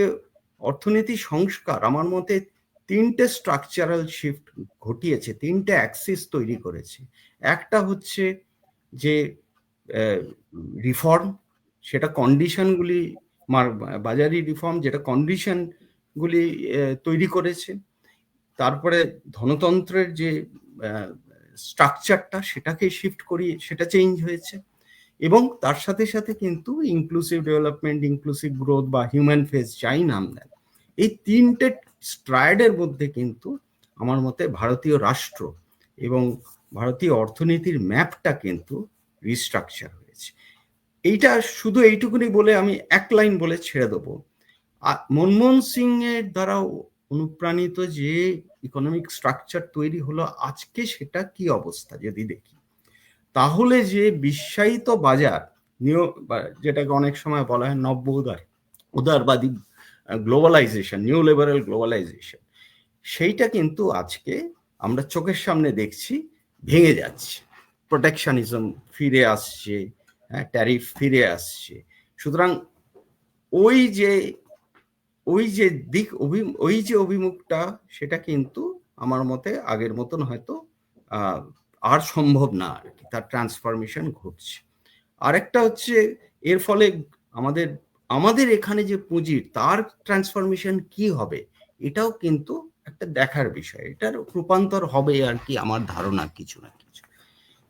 S5: অর্থনীতি সংস্কার আমার মতে 3টে স্ট্রাকচারাল শিফট ঘটিয়েছে, 3টে অ্যাক্সিস তৈরি করেছে। একটা হচ্ছে যে রিফর্ম, সেটা কন্ডিশনগুলি, বাজারি রিফর্ম যেটা কন্ডিশনগুলি তৈরি করেছে। তারপরে ধনতন্ত্রের যে স্ট্রাকচারটা, সেটাকে শিফট করিয়ে সেটা চেঞ্জ হয়েছে। এবং তার সাথে সাথে কিন্তু ইনক্লুসিভ ডেভেলপমেন্ট, ইনক্লুসিভ গ্রোথ বা হিউম্যান ফেস যাই নাম দেন, এই 3টে স্ট্রাইডের মধ্যে কিন্তু আমার মতে ভারতীয় রাষ্ট্র এবং ভারতীয় অর্থনীতির ম্যাপটা কিন্তু রিস্ট্রাকচার হয়েছে। এইটা শুধু এইটুকুনি বলে আমি এক লাইন বলে ছেড়ে দেবো। মনমোহন সিং এর দ্বারা অনুপ্রাণিত যে ইকোনমিক স্ট্রাকচার তৈরি হলো আজকে, সেটা কি অবস্থা যদি দেখি, তাহলে যে বিশ্বায়িত বাজার, যেটাকে অনেক সময় বলা হয় নব্য উদারবাদী গ্লোবালাইজেশন, নিউ লিবারাল গ্লোবালাইজেশন, সেইটা কিন্তু আজকে আমরা চোখের সামনে দেখছি ভেঙে যাচ্ছে। প্রোটেকশনিজম ফিরে আসছে, ট্যারিফ ফিরে আসছে। সুতরাং ওই যে অভিমুখটা, সেটা কিন্তু আমার মতে আগের মতন হয়তো আর সম্ভব না আর কি, তার ট্রান্সফরমেশন ঘটছে। আরেকটা হচ্ছে এর ফলে আমাদের এখানে যে পুঁজির, তার ট্রান্সফরমেশন কি হবে, এটাও কিন্তু একটা দেখার বিষয়। এটার রূপান্তর হবে আর কি, আমার ধারণা কিছু না কিছু।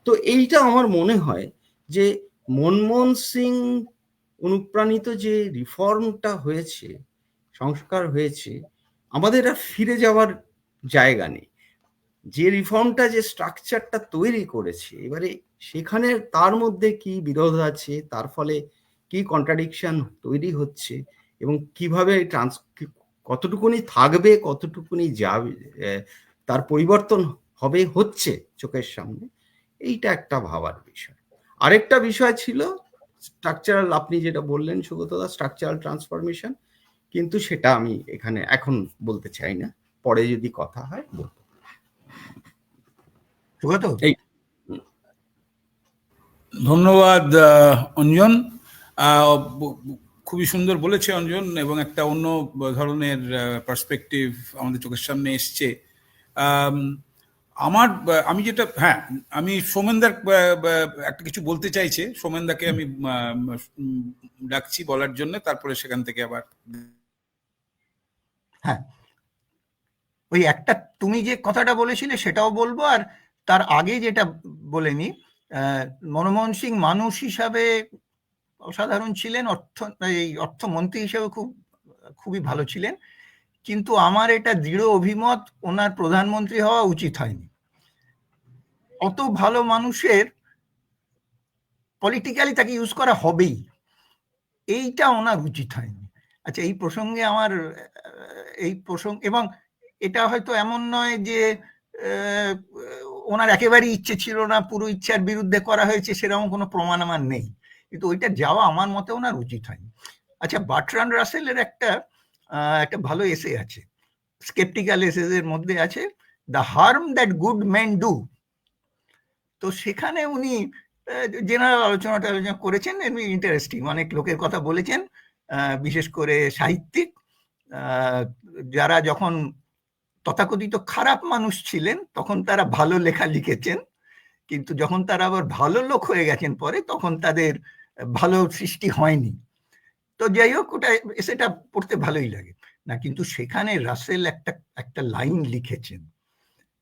S5: তো এইটা আমার মনে হয় যে মনমোহন সিং অনুপ্রাণিত যে রিফর্মটা হয়েছে, সংস্কার হয়েছে, আমাদের আর ফিরে যাওয়ার জায়গা নেই। যে রিফর্মটা, যে স্ট্রাকচারটা তৈরি করেছে, এবারে সেখানে তার মধ্যে কি বিরোধ আছে, তার ফলে কি কন্ট্রাডিকশন তৈরি হচ্ছে, এবং কিভাবে কতটুকুনি থাকবে, কতটুকুনি যাবে, তার পরিবর্তন হবে, হচ্ছে চোখের সামনে, এইটা একটা ভাবার বিষয়। আরেকটা বিষয় ছিল স্ট্রাকচারাল, আপনি যেটা বললেন সুগতদা, স্ট্রাকচারাল ট্রান্সফরমেশন, কিন্তু সেটা আমি এখানে এখন বলতে চাই না, পরে যদি কথা হয় বলবো।
S2: ধন্যবাদ অঞ্জন, খুবই সুন্দর বলেছে অঞ্জন, এবং একটা অন্য ধরনের পার্সপেক্টিভ আমাদের চোখের সামনে এসছে। আমি যেটা, হ্যাঁ, আমি সোমেনদার একটা কিছু বলতে চাইছে, সোমেনদাকে আমি ডাকছি বলার জন্য, তারপরে সেখান থেকে আবার।
S4: হ্যাঁ, ওই একটা তুমি যে কথাটা বলেছিলে সেটাও বলবো, আর তার আগে যেটা বলে নি, মনমোহন সিং মানুষ হিসাবে অসাধারণ ছিলেন, অর্থমন্ত্রী হিসেবে খুবই ভালো ছিলেন, কিন্তু আমার এটা দৃঢ় অভিমত ওনার প্রধানমন্ত্রী হওয়া উচিত হয়নি। অত ভালো মানুষের পলিটিক্যালি তাকে ইউজ করা হবেই, এইটা ওনার উচিত হয়নি। আচ্ছা, এই প্রসঙ্গে এবং এটা হয়তো এমন নয় যে ওনার একেবারেই ইচ্ছে ছিল না, পুরো ইচ্ছার বিরুদ্ধে করা হয়েছে, সেরকম কোনো প্রমাণ আমার নেই, কিন্তু ওইটা যাওয়া আমার মতে ওনার উচিত হয়নি। আচ্ছা, বার্ট্রান্ড রাসেলের একটা ভালো এসে আছে, স্কেপটিক্যাল এসেস এর মধ্যে আছে, the harm that good men do. তো সেখানে উনি জেনারেল আলোচনা করেছেন, ইন্টারেস্টিং, অনেক লোকের কথা বলেছেন, বিশেষ করে সাহিত্যিক, যারা যখন তথাকথিত খারাপ মানুষ ছিলেন তখন তারা ভালো লেখা লিখেছেন, কিন্তু যখন তারা আবার ভালো লোক হয়ে গেছেন পরে, তখন তাদের ভালো সৃষ্টি হয়নি। তো যাই হোক, ওটা সেটা পড়তে ভালোই লাগে না, কিন্তু সেখানে রাসেল একটা লাইন লিখেছেন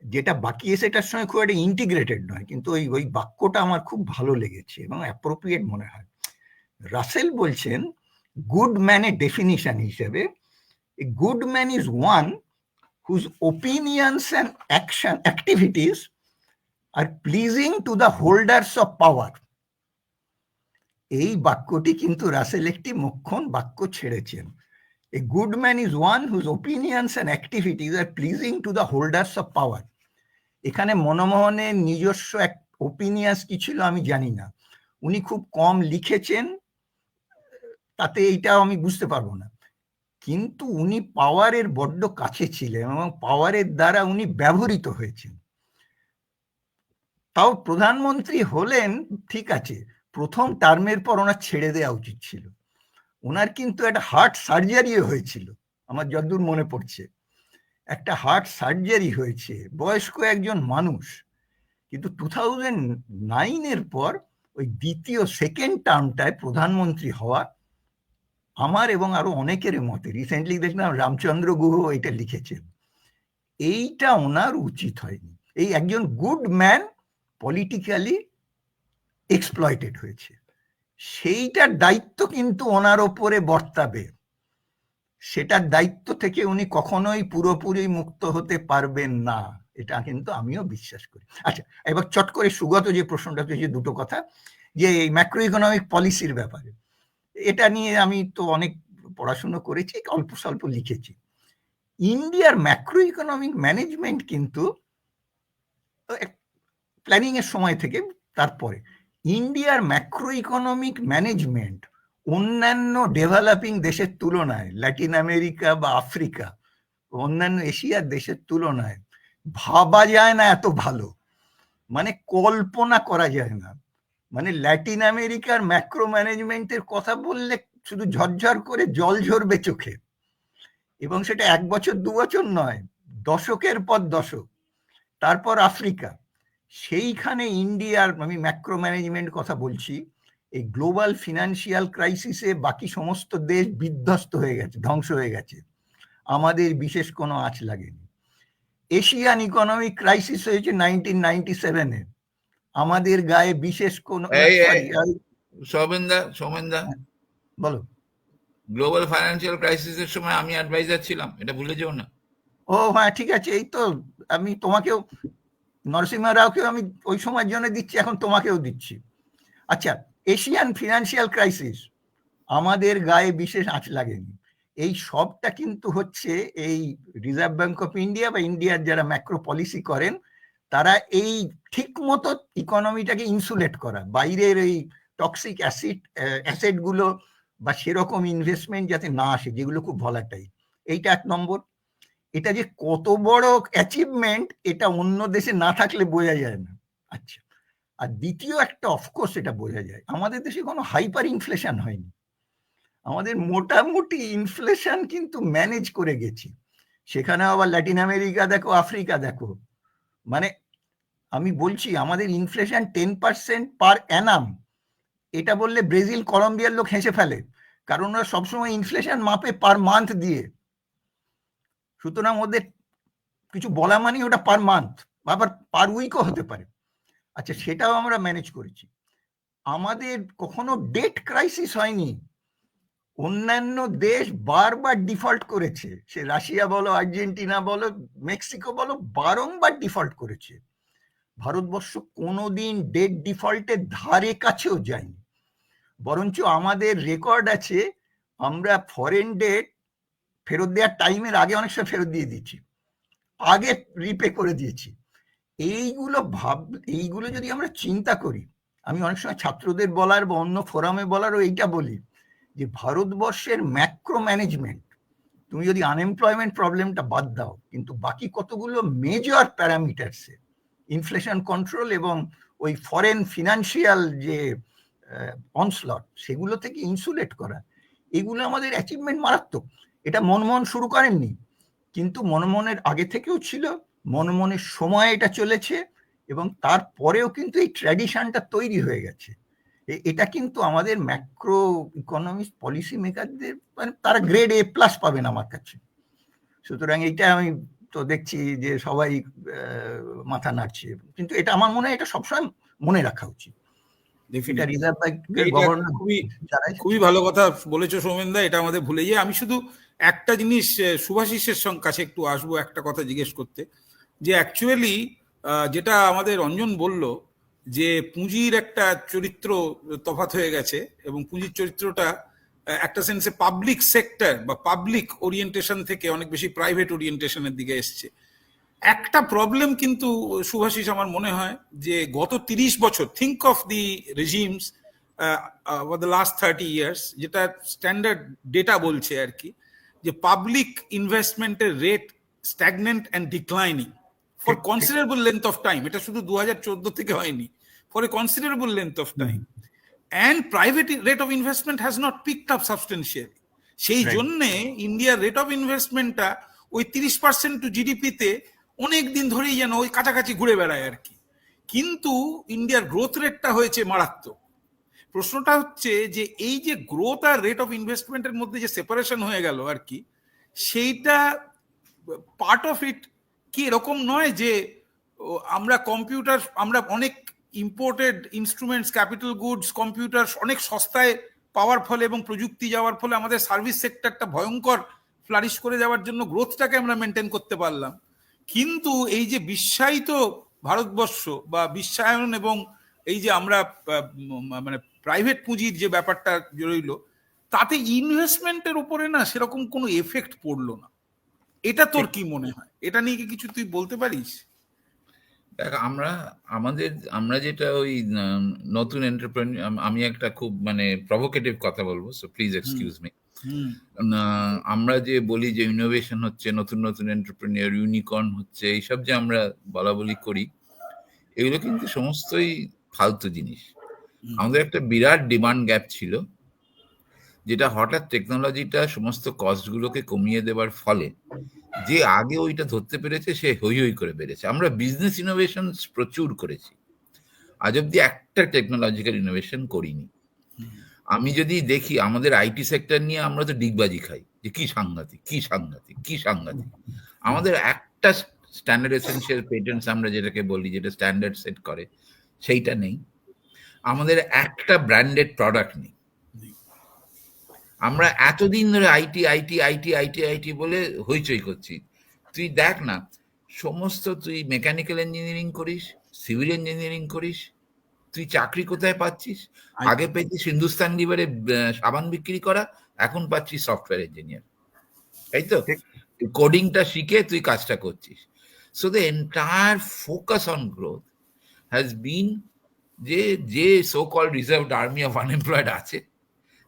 S4: যেটা বাকি এসেটার সঙ্গে খুব একটা ইন্টিগ্রেটেড নয়, কিন্তু ওই বাক্যটা আমার খুব ভালো লেগেছে এবং অ্যাপ্রোপ্রিয়েট মনে হয়। রাসেল বলছেন, গুড ম্যানের ডেফিনিশন হিসেবে, good man is one whose opinions and activities are pleasing to the holders of power, এই বাক্যটি কিন্তু রাসেল একটি মোক্ষম বাক্য ছেড়েছেন। A good man is one whose opinions and activities are pleasing to the holders of power. এখানে মনমোহনের নিজস্ব এক ওপিনিয়ন্স কি ছিল আমি জানি না, উনি খুব কম লিখেছেন, তাতে এইটা আমি বুঝতে পারবো না, কিন্তু উনি পাওয়ারের বড্ড কাছে ছিলেন এবং পাওয়ারের দ্বারা উনি ব্যবহৃত হয়েছেন। তাও প্রধানমন্ত্রী হলেন ঠিক আছে, প্রথম টার্মের পর ওনার ছেড়ে দেওয়া উচিত ছিল। ওনার কিন্তু একটা হার্ট সার্জারিও হয়েছিল, আমার যতদূর মনে পড়ছে একটা হার্ট সার্জারি হয়েছে, বয়স্ক একজন মানুষ, কিন্তু 2009-এর পর ওই দ্বিতীয় সেকেন্ড টার্মটায় প্রধানমন্ত্রী হওয়া আমার এবং আরো অনেকের মতে, রিসেন্টলি দেখলাম রামচন্দ্র গুহ এটা লিখেছেন, এইটা ওনার উচিত হয়নি। এই একজন গুড ম্যান পলিটিক্যালি এক্সপ্লয়েটেড হয়েছে, সেইটার দায়িত্ব কিন্তু ওনার ওপরে বর্তাবে, সেটার দায়িত্ব থেকে উনি কখনোই পুরোপুরি মুক্ত হতে পারবেন না, এটা কিন্তু আমিও বিশ্বাস করি। আচ্ছা, এবার চট করে সুগত যে প্রশ্নটা হয়েছে, দুটো কথা, যে এই ম্যাক্রো ইকোনমিক পলিসির ব্যাপারে, এটা নিয়ে আমি তো অনেক পড়াশুনো করেছি, অল্প স্বল্প লিখেছি। ইন্ডিয়ার ম্যাক্রো ইকোনমিক ম্যানেজমেন্ট কিন্তু প্ল্যানিং এর সময় থেকে তারপরে ইন্ডিয়ার ম্যাক্রো ইকোনমিক ম্যানেজমেন্ট অন্যান্য ডেভেলপিং দেশের তুলনায়, ল্যাটিন আমেরিকা বা আফ্রিকা, অন্যান্য এশিয়ার দেশের তুলনায় ভাবা যায় না এত ভালো, মানে কল্পনা করা যায় না। মানে ল্যাটিন আমেরিকার ম্যাক্রো ম্যানেজমেন্টের কথা বললে শুধু ঝরঝর করে জল ঝরবে চোখে, এবং সেটা 1 বছর 2 বছর নয়, দশকের পর দশক। তারপর আফ্রিকা, সেইখানে ইন্ডিয়ার, আমি ম্যাক্রো ম্যানেজমেন্ট কথা বলছি, এই গ্লোবাল ফিনান্সিয়াল ক্রাইসিসে বাকি সমস্ত দেশ বিধ্বস্ত হয়ে গেছে, ধ্বংস হয়ে গেছে, আমাদের বিশেষ কোনো আঁচ লাগেনি। এশিয়ান ইকোনমিক ক্রাইসিস হয়েছে 1997-এ, আমাদের গায়ে বিশেষ কোনো,
S3: সৌমেনদা
S4: বলো।
S3: গ্লোবাল ফাইন্যান্সিয়াল ক্রাইসিসের সময় আমি অ্যাডভাইজার ছিলাম, এটা ভুলে যেও না।
S4: ও হ্যাঁ, ঠিক আছে, এই তো আমি তোমাকেও, নরসিংহ রাওকেও আমি ওই সময়ের জন্য দিচ্ছি, এখন তোমাকেও দিচ্ছি। আচ্ছা, এশিয়ান ফিনান্সিয়াল ক্রাইসিস, আমাদের গায়ে বিশেষ আঁচ লাগেনি। এই সবটা কিন্তু হচ্ছে এই রিজার্ভ ব্যাংক অফ ইন্ডিয়া বা ইন্ডিয়ার যারা ম্যাক্রো পলিসি করেন, তারা এই ঠিক মতো ইকোনমিটাকে ইনসুলেট করা, বাইরের এই টক্সিক অ্যাসেট গুলো বা সেরকম ইনভেস্টমেন্ট যাতে না আসে, যেগুলো খুব ভলাটাইল, এইটা 1 নম্বর। এটা যে কত বড় অ্যাচিভমেন্ট, এটা অন্য দেশে না থাকলে বোঝা যায় না। আচ্ছা, আর দ্বিতীয় একটা, অফকোর্স এটা বোঝা যায়, আমাদের দেশে কোনো হাইপার ইনফ্লেশন হয়নি, আমাদের মোটামুটি ইনফ্লেশন কিন্তু ম্যানেজ করে গেছি। সেখানে আবার ল্যাটিন আমেরিকা দেখো, আফ্রিকা দেখো, মানে আমি বলছি আমাদের ইনফ্লেশন 10% পার অ্যানাম, এটা বললে ব্রাজিল কলম্বিয়ার লোক হেসে ফেলে, কারণ ওরা সবসময় ইনফ্লেশন মাপে পার মান্থ দিয়ে, সুতরাং ওদের কিছু বলা মানে ওটা পার মান্থ, আবার পার উইকও হতে পারে। আচ্ছা, সেটাও আমরা ম্যানেজ করেছি, আমাদের কখনো ডেট ক্রাইসিস হয়নি। অন্যান্য দেশ বারবার ডিফল্ট করেছে, সে রাশিয়া বলো, আর্জেন্টিনা বলো, মেক্সিকো বলো, বারংবার ডিফল্ট করেছে। ভারতবর্ষ কোনোদিন ডেট ডিফল্টের ধারে কাছেও যায়নি, বরঞ্চ আমাদের রেকর্ড আছে, আমরা ফরেন ডেট ফেরত দেওয়ার টাইমের আগে অনেক সময় ফেরত দিয়ে দিয়েছি, আগে রিপে করে দিয়েছি। এইগুলো যদি আমরা চিন্তা করি, আমি অনেক সময় ছাত্রদের বলার বা অন্য ফোরামে বলারও এইটা বলি, যে ভারতবর্ষের ম্যাক্রো ম্যানেজমেন্ট, তুমি যদি আনএমপ্লয়মেন্ট প্রবলেমটা বাদ দাও, কিন্তু বাকি কতগুলো মেজর প্যারামিটারসে, ইনফ্লেশন কন্ট্রোল এবং ওই ফরেন ফিনান্সিয়াল যে অনস্লট, সেগুলো থেকে ইনসুলেট করা, এগুলো আমাদের অ্যাচিভমেন্ট মারাত্মক। এটা মনমোহন শুরু করেননি, কিন্তু মনমোহনের আগে থেকেও ছিল, মনমোহনের সময় এটা চলেছে, এবং তারপরেও কিন্তু এই ট্র্যাডিশনটা তৈরি হয়ে গেছে। এটা কিন্তু আমাদের ম্যাক্রো ইকোনমিক্স পলিসি মেকারদের, মানে তারা গ্রেড A+ পাবেন আমার কাছে। সুতরাং এইটা আমি তো দেখছি যে সবাই মাথা নাড়ছে, কিন্তু এটা আমার মনে হয় এটা সবসময় মনে রাখা উচিত। এটা রিজার্ভ ব্যাংকের গভর্নর,
S2: খুবই ভালো কথা বলেছো সৌমেনদা, এটা আমাদের ভুলে যাই। আমি শুধু একটা জিনিস সুভাষিসের কাছে একটু আসবো, একটা কথা জিজ্ঞেস করতে, যে অ্যাকচুয়ালি যেটা আমাদের অঞ্জন বলল যে পুঁজির একটা চরিত্র তফাৎ হয়ে গেছে, এবং পুঁজির চরিত্রটা একটা সেন্সে পাবলিক সেক্টর বা পাবলিক ওরিয়েন্টেশন থেকে অনেক বেশি প্রাইভেট ওরিয়েন্টেশনের দিকে এসছে। একটা প্রবলেম কিন্তু শুভাশিস আমার মনে হয় যে গত 30 বছর, think of the regimes the last 30 years, যেটা স্ট্যান্ডার্ড ডেটা বলছে আর কি, যে পাবলিক ইনভেস্টমেন্টের rate stagnant and declining for considerable length of time. এটা শুধু 2014 থেকে হয়নি, for a considerable length of time, and private rate of investment has not picked up substantially. সেই জন্যে ইন্ডিয়ার রেট অফ ইনভেস্টমেন্টটা ওই 30% টু জিডিপিতে অনেক দিন ধরেই যেন ওই কাছাকাছি ঘুরে বেড়ায় আর কি। কিন্তু ইন্ডিয়ার গ্রোথ রেটটা হয়েছে মারাত্মক। প্রশ্নটা হচ্ছে যে এই যে গ্রোথ আর রেট অফ ইনভেস্টমেন্টের মধ্যে যে সেপারেশন হয়ে গেল আর কি, সেইটা পার্ট অফ ইট কি এরকম নয় যে আমরা কম্পিউটার, আমরা অনেক imported instruments, capital goods, computer অনেক সস্তায় পাওয়ার ফলে এবং প্রযুক্তি যাওয়ার ফলে আমাদের সার্ভিস সেক্টরটা ভয়ঙ্কর ফ্লারিশ করে যাওয়ার জন্য গ্রোথটাকে আমরা মেনটেন করতে পারলাম, কিন্তু এই যে বিশ্বায়িত ভারতবর্ষ বা বিশ্বায়ন এবং এই যে আমরা মানে প্রাইভেট পুঁজির যে ব্যাপারটা রইল, তাতে ইনভেস্টমেন্টের উপরে না সেরকম কোনো এফেক্ট পড়লো না। এটা তোর কি মনে হয়? এটা নিয়ে কি কিছু তুই বলতে পারিস?
S3: দেখ, আমরা যেটা ওই নতুন এন্টারপ্রেনিউর, আমি একটা খুব মানে প্রভোকেটিভ কথা বলবো, সো প্লিজ এক্সকিউজ মি। আমরা যে বলি যে ইনোভেশন হচ্ছে, নতুন নতুন এন্টারপ্রেনিউর, ইউনিকর্ন হচ্ছে, এইসব যে আমরা বলা বলি করি, এগুলো কিন্তু সমস্তই ফালতু জিনিস। আমাদের একটা বিরাট ডিমান্ড গ্যাপ ছিল, যেটা হঠাৎ টেকনোলজিটা সমস্ত কস্টগুলোকে কমিয়ে দেওয়ার ফলে যে আগে ওইটা ধরতে পেরেছে সে হই হই করে বেড়েছে। আমরা বিজনেস ইনোভেশন প্রচুর করেছি, আজ অব্দি একটা টেকনোলজিক্যাল ইনোভেশন করিনি। আমি যদি দেখি আমাদের আইটি সেক্টর নিয়ে আমরা তো ডিগবাজি খাই যে কি সাংঘাতিক, কি সাংঘাতিক, কি সাংঘাতিক। আমাদের একটা স্ট্যান্ডার্ড এসেনশিয়াল পেটেন্টস আমরা যেটাকে বলি, যেটা স্ট্যান্ডার্ড সেট করে, সেইটা নেই। আমাদের একটা ব্র্যান্ডেড প্রোডাক্ট নেই। আমরা এতদিন ধরে IT IT IT IT IT বলে হইচই করছি। তুই দেখ না, সমস্ত তুই মেকানিক্যাল ইঞ্জিনিয়ারিং করিস, সিভিল ইঞ্জিনিয়ারিং করিস, তুই চাকরি কোথায় পাচ্ছিস? আগে পেয়েছিস হিন্দুস্তান লিভারে সাবান বিক্রি করা, এখন পাচ্ছিস সফটওয়্যার ইঞ্জিনিয়ার, তাই তো? কোডিংটা শিখে তুই কাজটা করছিস। So the entire focus on growth has been যে so called reserved army of unemployed আছে,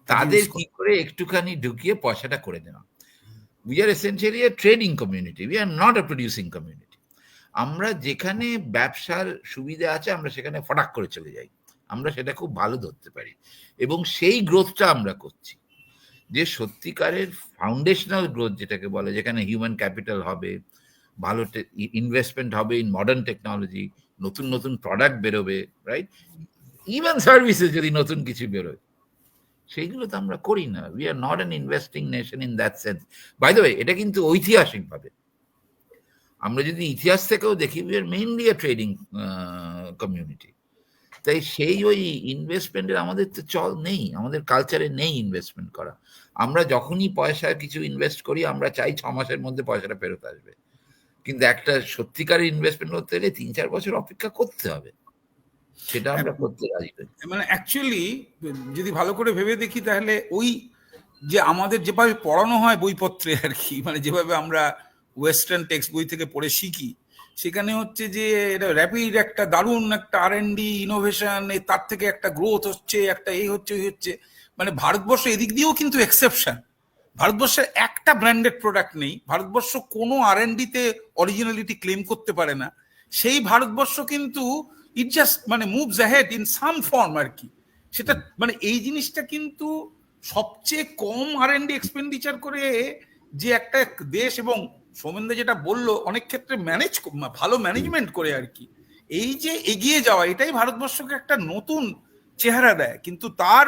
S3: তাদের কি করে একটুখানি ঢুকিয়ে পয়সাটা করে দেওয়া। We are essentially a trading community, we are not a producing community. আমরা যেখানে ব্যবসার সুবিধা আছে আমরা সেখানে ফটাক করে চলে যাই, আমরা সেটা খুব ভালো ধরতে পারি, এবং সেই গ্রোথটা আমরা করছি। যে সত্যিকারের ফাউন্ডেশনাল গ্রোথ যেটাকে বলে, যেখানে হিউম্যান ক্যাপিটাল হবে, ভালো ইনভেস্টমেন্ট হবে ইন মডার্ন টেকনোলজি, নতুন নতুন প্রোডাক্ট বেরোবে, রাইট? ইভেন সার্ভিসেস যদি নতুন কিছু বেরোয়, সেইগুলো তো আমরা করি না। We are not an investing nation in that sense. By the way, এটা কিন্তু ঐতিহাসিকভাবে আমরা যদি ইতিহাস থেকেও দেখি, we are mainly a trading community. তাই সেই ওই ইনভেস্টমেন্টের আমাদের তো চল নেই, আমাদের কালচারে নেই ইনভেস্টমেন্ট করা। আমরা যখনই পয়সা কিছু ইনভেস্ট করি আমরা চাই 6 মাসের মধ্যে পয়সাটা ফেরত আসবে, কিন্তু একটা সত্যিকারের ইনভেস্টমেন্ট করতে হলে 3-4 বছর অপেক্ষা করতে হবে, সেটা আমরা করতে রাজি নই।
S2: মানে অ্যাকচুয়ালি যদি ভালো করে ভেবে দেখি, তাহলে ওই যে আমাদের যেভাবে পড়ানো হয় বইপত্রে আর কি, মানে যেভাবে আমরা ওয়েস্টার্ন টেক্সট বই থেকে পড়ে শিখি, সেখানে হচ্ছে যে এটা র্যাপিড একটা দারুণ একটা R&D ইনোভেশন, তার থেকে একটা গ্রোথ হচ্ছে, একটা এই হচ্ছে ওই হচ্ছে। মানে ভারতবর্ষ এদিক দিয়েও কিন্তু এক্সেপশন। ভারতবর্ষের একটা ব্র্যান্ডেড প্রোডাক্ট নেই, ভারতবর্ষ কোনো R&Dতে অরিজিনালিটি ক্লেম করতে পারে না। সেই ভারতবর্ষ কিন্তু ইট জাস্ট মানে moves ahead in some form আর কি। সেটা মানে এই জিনিসটা কিন্তু সবচেয়ে কম R&D এক্সপেন্ডিচার করে যে একটা দেশ, এবং সৌমেনদা যেটা বললো, অনেক ক্ষেত্রে ভালো ম্যানেজমেন্ট করে আর কি, এই যে এগিয়ে যাওয়া, এটাই ভারতবর্ষকে একটা নতুন চেহারা দেয়। কিন্তু তার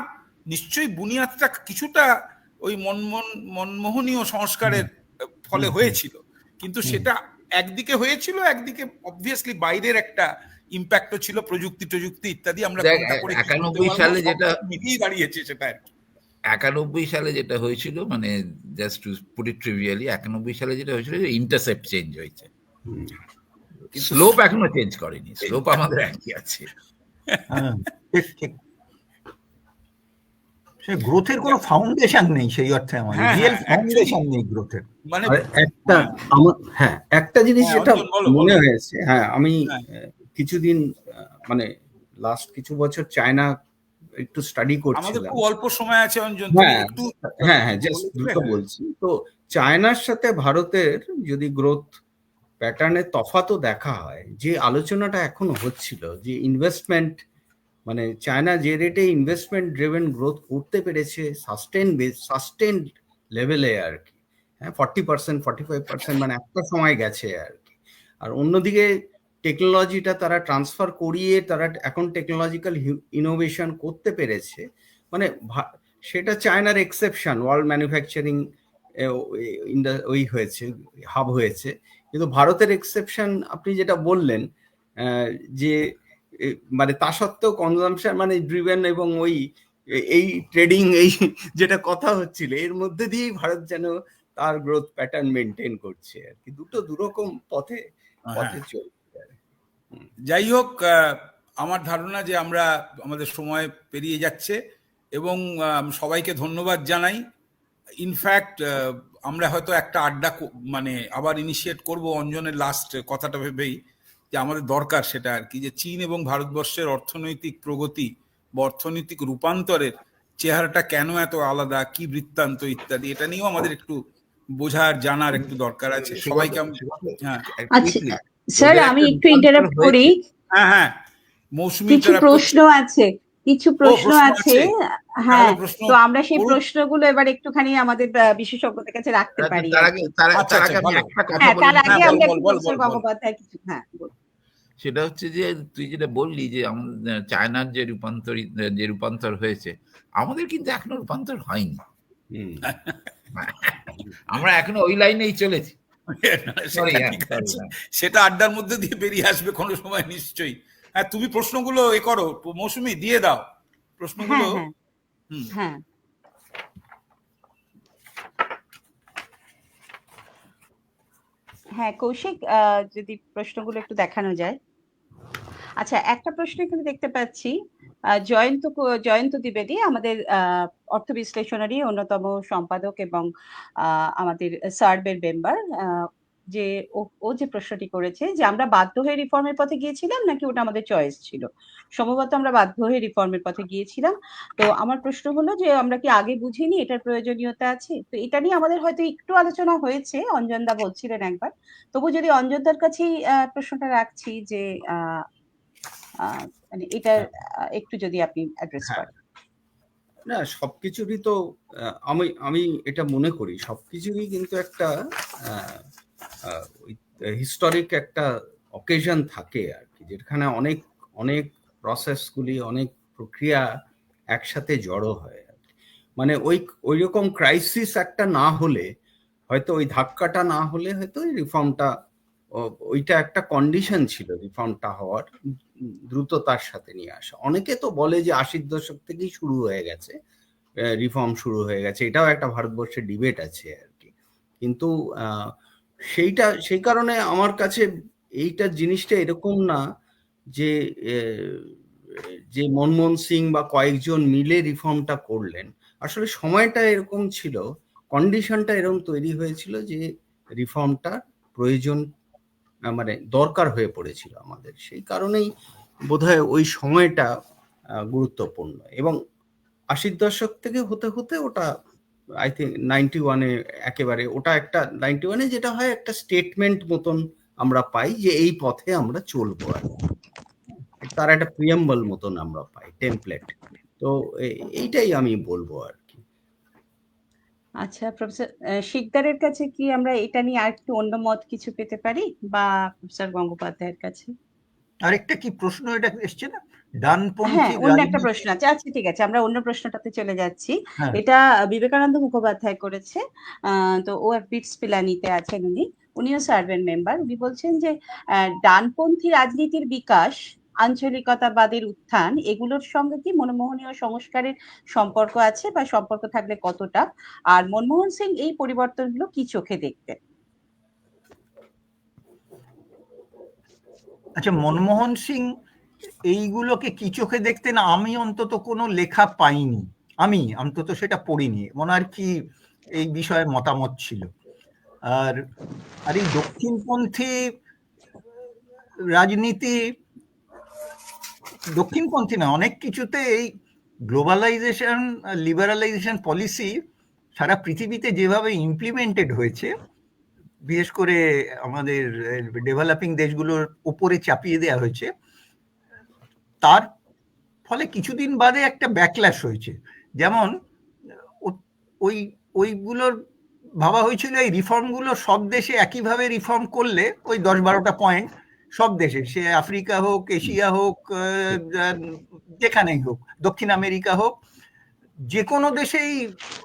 S2: নিশ্চয়ই বুনিয়াদটা কিছুটা ওই মনমোহনীয় সংস্কারের ফলে হয়েছিল, কিন্তু সেটা একদিকে হয়েছিল, একদিকে অবভিয়াসলি বাইরের একটা ইম্প্যাক্টও ছিল, প্রযুক্তি ইত্যাদি। আমরা
S3: 91 সালে যেটা
S2: মিলিয়ে দাঁড়িয়েছে সেটা আর কি।
S3: 91 সালে যেটা হয়েছিল, মানে জাস্ট টু পুট ইট ট্রিভিয়ালি, 91 সালে যেটা হয়েছিল, ইন্টারসেপ্ট চেঞ্জ হয়েছে।
S2: কিন্তু
S3: স্লোপ এখনো চেঞ্জ করেনি, স্লোপ আমাদের একই আছে।
S4: হ্যাঁ, ঠিক ঠিক। সে গ্রোথের কোনো ফাউন্ডেশন নেই সেই অর্থে, আমাদের
S2: হ্যাঁ,
S4: রিয়েল
S2: হ্যাঁ,
S4: ফাউন্ডেশন নেই গ্রোথের।
S2: মানে
S5: আর একটা একটা জিনিস
S2: হ্যাঁ,
S5: যেটা
S2: অঞ্জন বলো,
S5: মনে
S2: বলো।
S5: হয়েছে, হ্যাঁ আমি
S2: হ্যাঁ।
S5: কিছুদিন মানে লাস্ট কিছু বছর চায়না একটু স্টাডি
S2: আমাদের
S5: করছিলাম।
S2: খুব অল্প সময় আছে অঞ্জন, তুমি
S5: হ্যাঁ
S2: একটু
S5: হ্যাঁ হ্যাঁ জাস্ট
S2: বলে দিলে,
S5: দ্রুত
S2: হ্যাঁ।
S5: বলছি। তো চায়নার সাথে ভারতের যদি গ্রোথ প্যাটার্নের তফাৎও দেখা হয়, যে আলোচনাটা এখনো হচ্ছিল যে ইনভেস্টমেন্ট, মানে চায়না যে রেটে ইনভেস্টমেন্ট ড্রিভেন গ্রোথ করতে পেরেছে সাস্টেন লেভেলে আর কি, হ্যাঁ 40% 45%, মানে একটা সময় গেছে আর কি। আর অন্যদিকে টেকনোলজিটা তারা ট্রান্সফার করিয়ে তারা এখন টেকনোলজিক্যাল ইনোভেশন করতে পেরেছে, মানে সেটা চায়নার এক্সেপশন, ওয়ার্ল্ড ম্যানুফ্যাকচারিং ওই হয়েছে, হাব হয়েছে। কিন্তু ভারতের এক্সেপশন আপনি যেটা বললেন, যে মানে তা সত্ত্বেও কনজাম্পশন মানে ড্রিভেন এবং এই ট্রেডিং, এই যেটা কথা হচ্ছিল এর মধ্যে দিয়েই ভারত যেন তার গ্রোথ প্যাটার্ন মেনটেন করছে আর কি, দুটো দুরকম পথে চলছে।
S2: যাই হোক, আমার ধারণা যে আমরা আমাদের সময় পেরিয়ে যাচ্ছে এবং সবাইকে ধন্যবাদ জানাই। ইনফ্যাক্ট আমরা হয়তো একটা আড্ডা মানে আবার ইনিশিয়েট করব অঞ্জনের লাস্ট কথাটা ভেবেই, যে আমাদের দরকার সেটা আর কি, যে চীন এবং ভারতবর্ষের অর্থনৈতিক প্রগতি বা অর্থনৈতিক রূপান্তরের চেহারাটা কেন এত আলাদা, কি বৃত্তান্ত ইত্যাদি, এটা নিয়েও আমাদের একটু বোঝার জানার একটু দরকার আছে সবাইকে। হ্যাঁ
S1: আচ্ছা স্যার, আমি একটু ইন্টারাপ্ট করি।
S2: হ্যাঁ হ্যাঁ, মৌসুমী
S1: কিছু প্রশ্ন আছে, হ্যাঁ, তো আমরা সেই প্রশ্নগুলো এবার একটুখানি আমাদের বিশেষজ্ঞদের কাছে রাখতে পারি।
S3: তার আগে আমি একটা কথা
S1: হ্যাঁ, তার
S3: বলি।
S1: আগে আমরা প্রফেসর গঙ্গোপাধ্যায় কিছু, হ্যাঁ
S3: সেটা হচ্ছে যে তুই যেটা বললি যে আমাদের চায়নার যে রূপান্তর হয়েছে, আমাদের কিন্তু এখনো রূপান্তর হয়নি। আমরা এখনো ওই লাইনেই চলেছি।
S2: সেটা আড্ডার মধ্যে দিয়ে বেরিয়ে আসবে কোনো সময় নিশ্চয়ই। হ্যাঁ, তুমি প্রশ্নগুলো করো, মৌসুমী দিয়ে দাও প্রশ্নগুলো।
S1: হ্যাঁ হ্যাঁ কৌশিক, যদি প্রশ্নগুলো একটু দেখানো যায়। আচ্ছা, একটা প্রশ্ন এখানে দেখতে পাচ্ছি, জয়ন্ত দ্বিবেদী, আমাদের অর্থ বিশ্লেষণেরই অন্যতম সম্পাদক এবং আমাদের সার্ভের মেম্বার, যে ও যে প্রশ্নটি করেছে যে আমরা বাধ্য হয়ে রিফর্মের পথে গিয়েছিলাম নাকি ওটা আমাদের চয়েস ছিল। সম্ভবত আমরা বাধ্য হয়ে রিফর্মের পথে গিয়েছিলাম। তো আমার প্রশ্ন হলো যে আমরা কি আগে বুঝিনি এটার প্রয়োজনীয়তা আছে? তো এটা নিয়ে আমাদের হয়তো একটু আলোচনা হয়েছে, অঞ্জনদা বলছিলেন একবার। তবু যদি অঞ্জনদার কাছেই প্রশ্নটা রাখছি যে মানে এটা একটু যদি আপনি অ্যাড্রেস করেন।
S5: না, সবকিছুরই তো আমি এটা মনে করি সবকিছুরই কিন্তু একটা হিস্টোরিক একটা অকেশন থাকে আর কি, যেখানে অনেক অনেক প্রসেসগুলি, অনেক প্রক্রিয়া একসাথে জড়ো হয় আর কি। মানে ওই রকম ক্রাইসিস একটা না হলে হয়তো, ওই ধাক্কাটা না হলে হয়তো ওই রিফর্মটা, ওইটা একটা কন্ডিশন ছিল রিফর্মটা হওয়ার, দ্রুততার সাথে নিয়ে আসা। অনেকে তো বলে যে 80-র দশক থেকেই শুরু হয়ে গেছে, রিফর্ম শুরু হয়ে গেছে, এটাও একটা ভারতবর্ষের ডিবেট আছে আর কি। কিন্তু সেই কারণে আমার কাছে এইটা জিনিসটা এরকম না যে মনমোহন সিং বা কয়েকজন মিলে রিফর্মটা করলেন। আসলে সময়টা এরকম ছিল, কন্ডিশনটা এরকম তৈরি হয়েছিল যে রিফর্মটার প্রয়োজন, মানে দরকার হয়ে পড়েছিল আমাদের। সেই কারণেই বোধহয় ওই সময়টা গুরুত্বপূর্ণ। এবং 80-র দশক থেকে হতে হতে ওটা আই থিঙ্ক 91-এ একেবারে, ওটা একটা 91-এ যেটা হয় একটা স্টেটমেন্ট মতন আমরা পাই যে এই পথে আমরা চলবো আর তার একটা প্রিয়াম্বল মতন আমরা পাই, টেমপ্লেট। তো এইটাই আমি বলবো আর কি।
S1: আচ্ছা, প্রফেসর শিকদারের কাছে কি আমরা এটা নিয়ে আর একটু অন্য মত কিছু পেতে পারি, বা প্রফেসর গঙ্গোপাধ্যায়ের কাছে?
S4: আরেকটা কি প্রশ্ন এটা এসছে না, ডানপন্থী?
S1: হ্যাঁ, অন্য একটা প্রশ্ন আছে। আচ্ছা ঠিক আছে, আমরা অন্য প্রশ্নটাতে চলে যাচ্ছি। এটা বিবেকানন্দ মুখোপাধ্যায় করেছে। তো ও বিটস পিলানিতে আছেন উনিও সার্ভের মেম্বার। উনি বলছেন যে ডানপন্থী রাজনীতির বিকাশ, আঞ্চলিকতাবাদের উত্থান, এগুলোর সঙ্গে কি মনমোহনীয় সংস্কারের সম্পর্ক আছে, বা সম্পর্ক থাকলে কতটা? আর মনমোহন সিং এই পরিবর্তনগুলো কি চোখে দেখতেন?
S4: আচ্ছা, মনমোহন সিং এইগুলোকে কি চোখে দেখতেন? আমি অন্তত কোনো লেখা পাইনি, আমি অন্তত সেটা পড়িনি। ওনার কি এই বিষয়ে মতামত ছিল? আর আর এই দক্ষিণপন্থী রাজনীতি, দক্ষিণপন্থী না, অনেক কিছুতে এই গ্লোবালাইজেশন, লিবারালাইজেশন পলিসি সারা পৃথিবীতে যেভাবে ইমপ্লিমেন্টেড হয়েছে, বিশেষ করে আমাদের ডেভেলপিং দেশগুলোর উপরে চাপিয়ে দেওয়া হয়েছে, তার ফলে কিছুদিন বাদে একটা ব্যাকল্যাশ হয়েছে। যেমন ওই ওইগুলোর ভাবা হয়েছিল এই রিফর্মগুলো সব দেশে একইভাবে রিফর্ম করলে ওই 10-12টা পয়েন্ট সব দেশে, সে আফ্রিকা হোক, এশিয়া হোক, যেখানেই হোক, দক্ষিণ আমেরিকা হোক, যে কোনো দেশেই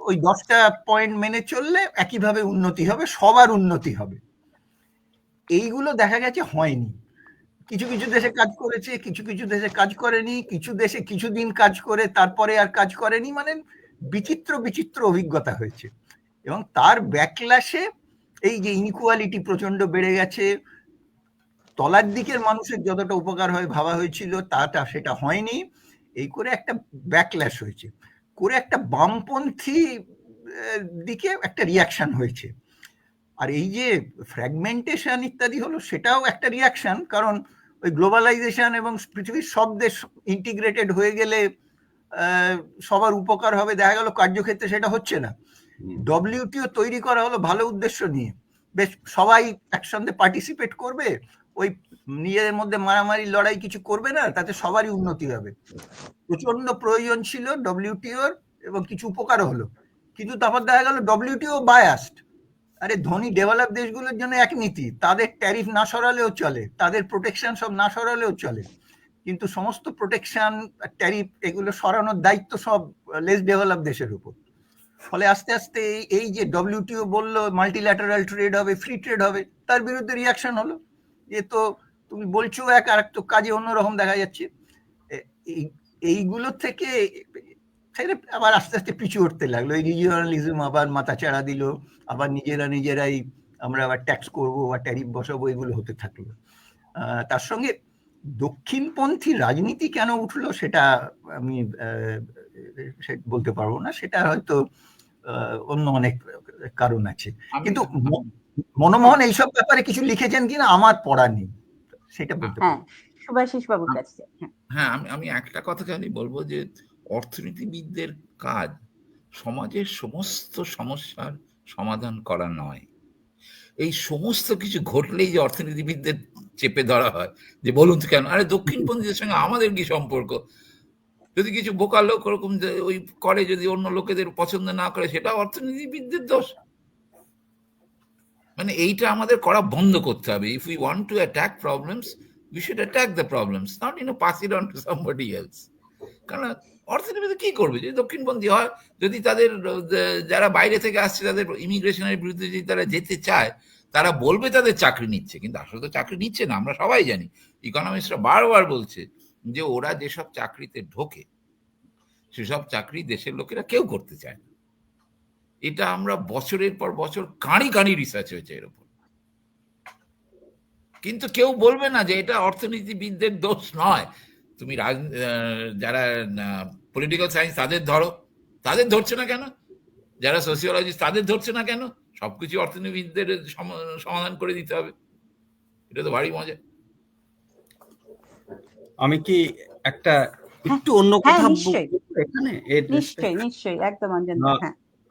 S4: ওই 10টা পয়েন্ট মেনে চললে একইভাবে উন্নতি হবে, সবার উন্নতি হবে। এইগুলো দেখা গেছে হয়নি। কিছু কিছু দেশে কাজ করেছে, কিছু কিছু দেশে কাজ করেনি, কিছু দেশে কিছুদিন কাজ করে তারপরে আর কাজ করেনি, মানে বিচিত্র বিচিত্র অভিজ্ঞতা হয়েছে। এবং তার ব্যাকল্যাশে এই যে ইনইকুয়ালিটি প্রচন্ড বেড়ে গেছে, তলার দিকের মানুষের যতটা উপকার হয় ভাবা হয়েছিল সেটা হয়নি, এই করে একটা ব্যাকল্যাশ হয়েছে, করে একটা বামপন্থী দিকে একটা রিয়াকশন হয়েছে। আর এই যে ফ্র্যাগমেন্টেশন ইত্যাদি হলো, সেটাও একটা রিয়াকশন, কারণ ওই গ্লোবালাইজেশন এবং পৃথিবীর সব দেশ ইন্টিগ্রেটেড হয়ে গেলে সবার উপকার হবে, দেখা গেল কার্যক্ষেত্রে সেটা হচ্ছে না। ডব্লিউটিও তৈরি করা হলো ভালো উদ্দেশ্য নিয়ে, বেশ সবাই একসঙ্গে পার্টিসিপেট করবে, ওই নিজেদের মধ্যে মারামারি লড়াই কিছু করবে না, তাতে সবারই উন্নতি হবে। প্রচন্ড প্রয়োজন ছিল ডব্লিউটিওর এবং কিছু উপকারও হলো, কিন্তু তারপর দেখা গেল ডব্লিউটিও বায়াসড। আরে ধনী ডেভেলপ দেশগুলোর জন্য এক নীতি, তাদের ট্যারিফ না সরালেও চলে, তাদের প্রোটেকশন সব না সরালেও চলে, কিন্তু সমস্ত প্রোটেকশন, ট্যারিফ এগুলো সরানোর দায়িত্ব সব লেস ডেভেলপ দেশের উপর। ফলে আস্তে আস্তে এই যে ডব্লিউটিও বললো মাল্টিল্যাটারাল ট্রেড হবে, ফ্রি ট্রেড হবে, তার বিরুদ্ধে রিয়াকশন হলো, যে তো তুমি বলছো এক, আর তো কাজে অন্যরকম দেখা যাচ্ছে। এইগুলো থেকে আবার আস্তে আস্তে পিছু উঠতে লাগলো, এই রিজিওনালিজম আবার মাথাচাড়া দিল, আবার নিজেরাই আমরা আবার ট্যাক্স করবো বা ট্যারিফ বসাবো, এগুলো হতে থাকলো। তার সঙ্গে দক্ষিণপন্থী রাজনীতি কেন উঠলো সেটা আমি বলতে পারবো না, সেটা হয়তো অন্য অনেক কারণ আছে। কিন্তু মনমোহন এইসব ব্যাপারে কিছু লিখেছেন কিনা আমার পড়া নেই, সেটা বলতে পারবো।
S1: সুভাষিস বাবুর কাছে।
S3: হ্যাঁ, আমি একটা কথা খালি বলবো যে অর্থনীতিবিদদের কাজ সমাজের সমস্ত সমস্যার সমাধান করা নয়। এই সমস্ত কিছু ঘটলেই যে অর্থনীতিবিদদের চেপে ধরা হয় যে বলুন তো কেন, আরে দক্ষিণপন্থীদের সঙ্গে আমাদের কি সম্পর্ক? যদি কিছু বোকা লোক ওরকম ওই করে, যদি অন্য লোকেদের পছন্দ না করে, সেটা অর্থনীতিবিদদের দোষ। মানে এইটা আমাদের করা বন্ধ করতে হবে। If we want to attack problems, we should attack the problems, not pass it on to somebody else. কারণ অর্থনীতিবিদ কি করবে যদি দক্ষিণপন্থী হয়? যদি তাদের যারা বাইরে থেকে আসছে তাদের ইমিগ্রেশনের বিরুদ্ধে যদি তারা যেতে চায়, তারা বলবে তাদের চাকরি নিচ্ছে, কিন্তু আসলে তো চাকরি নিচ্ছে না। আমরা সবাই জানি, ইকোনমিস্টরা বারবার বলছে যে ওরা যেসব চাকরিতে ঢোকে সেসব চাকরি দেশের লোকেরা কেউ করতে চায় না। এটা আমরা বছরের পর বছর কাঁড়ি রিসার্চ হয়েছে এর উপর, কিন্তু কেউ বলবে না যে এটা অর্থনীতিবিদদের দোষ নয়। তুমি যারা পলিটিক্যাল সায়েন্স তাদের ধরো, তাদের ধরছে না কেন? যারা সোসিওলজিস্ট তাদের ধরছে না কেন? সবকিছু অর্থনীতিবিদদের সমাধান করে দিতে হবে, এটা তো ভারী মজা।
S5: আমি কি একটা একটু অন্য কথা এখানে?
S1: নিশ্চয়ই একদম অঞ্জন।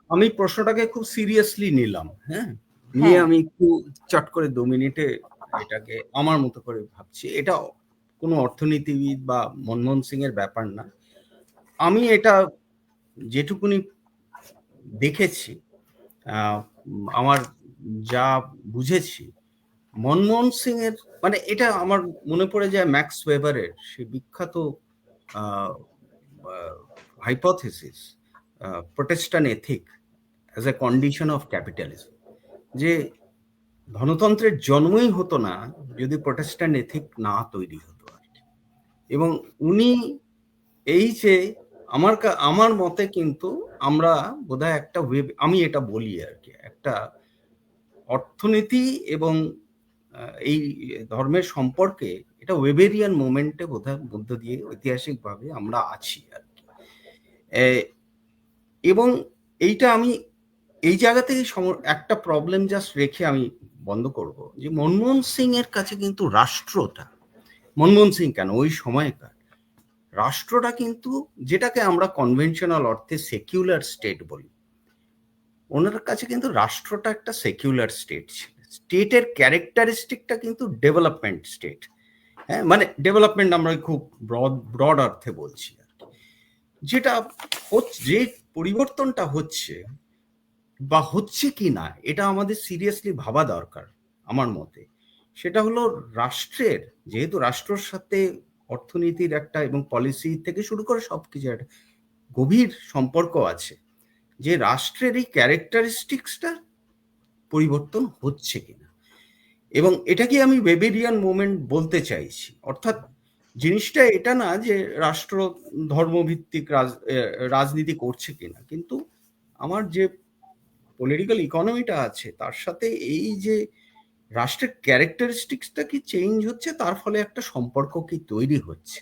S5: আমি প্রশ্নটাকে খুব সিরিয়াসলি নিলাম, হ্যাঁ, নিয়ে আমি একটু চট করে 2 মিনিটে এটাকে আমার মতো করে ভাবছি। এটা কোনো অর্থনীতিবিদ বা মনমোহন সিং এর ব্যাপার না। আমি এটা যেটুকুনি দেখেছি, আমার যা বুঝেছি, মনমোহন সিং এর মানে এটা আমার মনে পড়ে যায় ম্যাক্স ওয়েবারের সে বিখ্যাত hypothesis Protestant ethic as a condition of capitalism, যে ধনতন্ত্রের জন্মই হতো না যদি প্রোটেস্ট্যান্ট এথিক না তৈরি হতো আর কি। এবং উনি এই যে আমার মতে কিন্তু আমরা বোধহয় একটা আমি এটা বলি আর কি, একটা অর্থনীতি এবং এই ধর্মের সম্পর্কে এটা একটা ওয়েবেরিয়ান মোমেন্টে মধ্য দিয়ে ঐতিহাসিকভাবে আমরা আছি আর কি। এবং এইটা আমি এই জায়গা থেকে একটা প্রবলেম জাস্ট রেখে আমি বন্ধ করব, যে মনমোহন সিং এর কাছে কিন্তু রাষ্ট্রটা, মনমোহন সিং কেন, ওই সময়কার রাষ্ট্রটা কিন্তু, যেটাকে আমরা কনভেনশনাল অর্থে সেকুলার স্টেট বলি, ওনার কাছে কিন্তু রাষ্ট্রটা একটা সেকুলার স্টেট ছিল। স্টেটের ক্যারেক্টারিস্টিকটা কিন্তু ডেভেলপমেন্ট স্টেট, হ্যাঁ, মানে ডেভেলপমেন্ট আমরা খুব ব্রড অর্থে বলছি আর কি। যেটা যে পরিবর্তনটা হচ্ছে বা হচ্ছে কি না, এটা আমাদের সিরিয়াসলি ভাবা দরকার আমার মতে। সেটা হলো রাষ্ট্রের, যেহেতু রাষ্ট্রের সাথে অর্থনীতির একটা এবং পলিসি থেকে শুরু করে সবকিছু একটা গভীর সম্পর্ক আছে, যে রাষ্ট্রের এই ক্যারেক্টারিস্টিক্সটা পরিবর্তন হচ্ছে কিনা। এবং এটাকে আমি ওয়েবেরিয়ান মোমেন্ট বলতে চাইছি। অর্থাৎ জিনিসটা এটা না যে রাষ্ট্র ধর্মভিত্তিক রাজনীতি করছে কিনা, কিন্তু আমার যে পলিটিক্যাল ইকোনমিটা আছে তার সাথে এই যে রাষ্ট্রের ক্যারেক্টারিস্টিক্সটা কি চেঞ্জ হচ্ছে, তার ফলে একটা সম্পর্ক কি তৈরি হচ্ছে।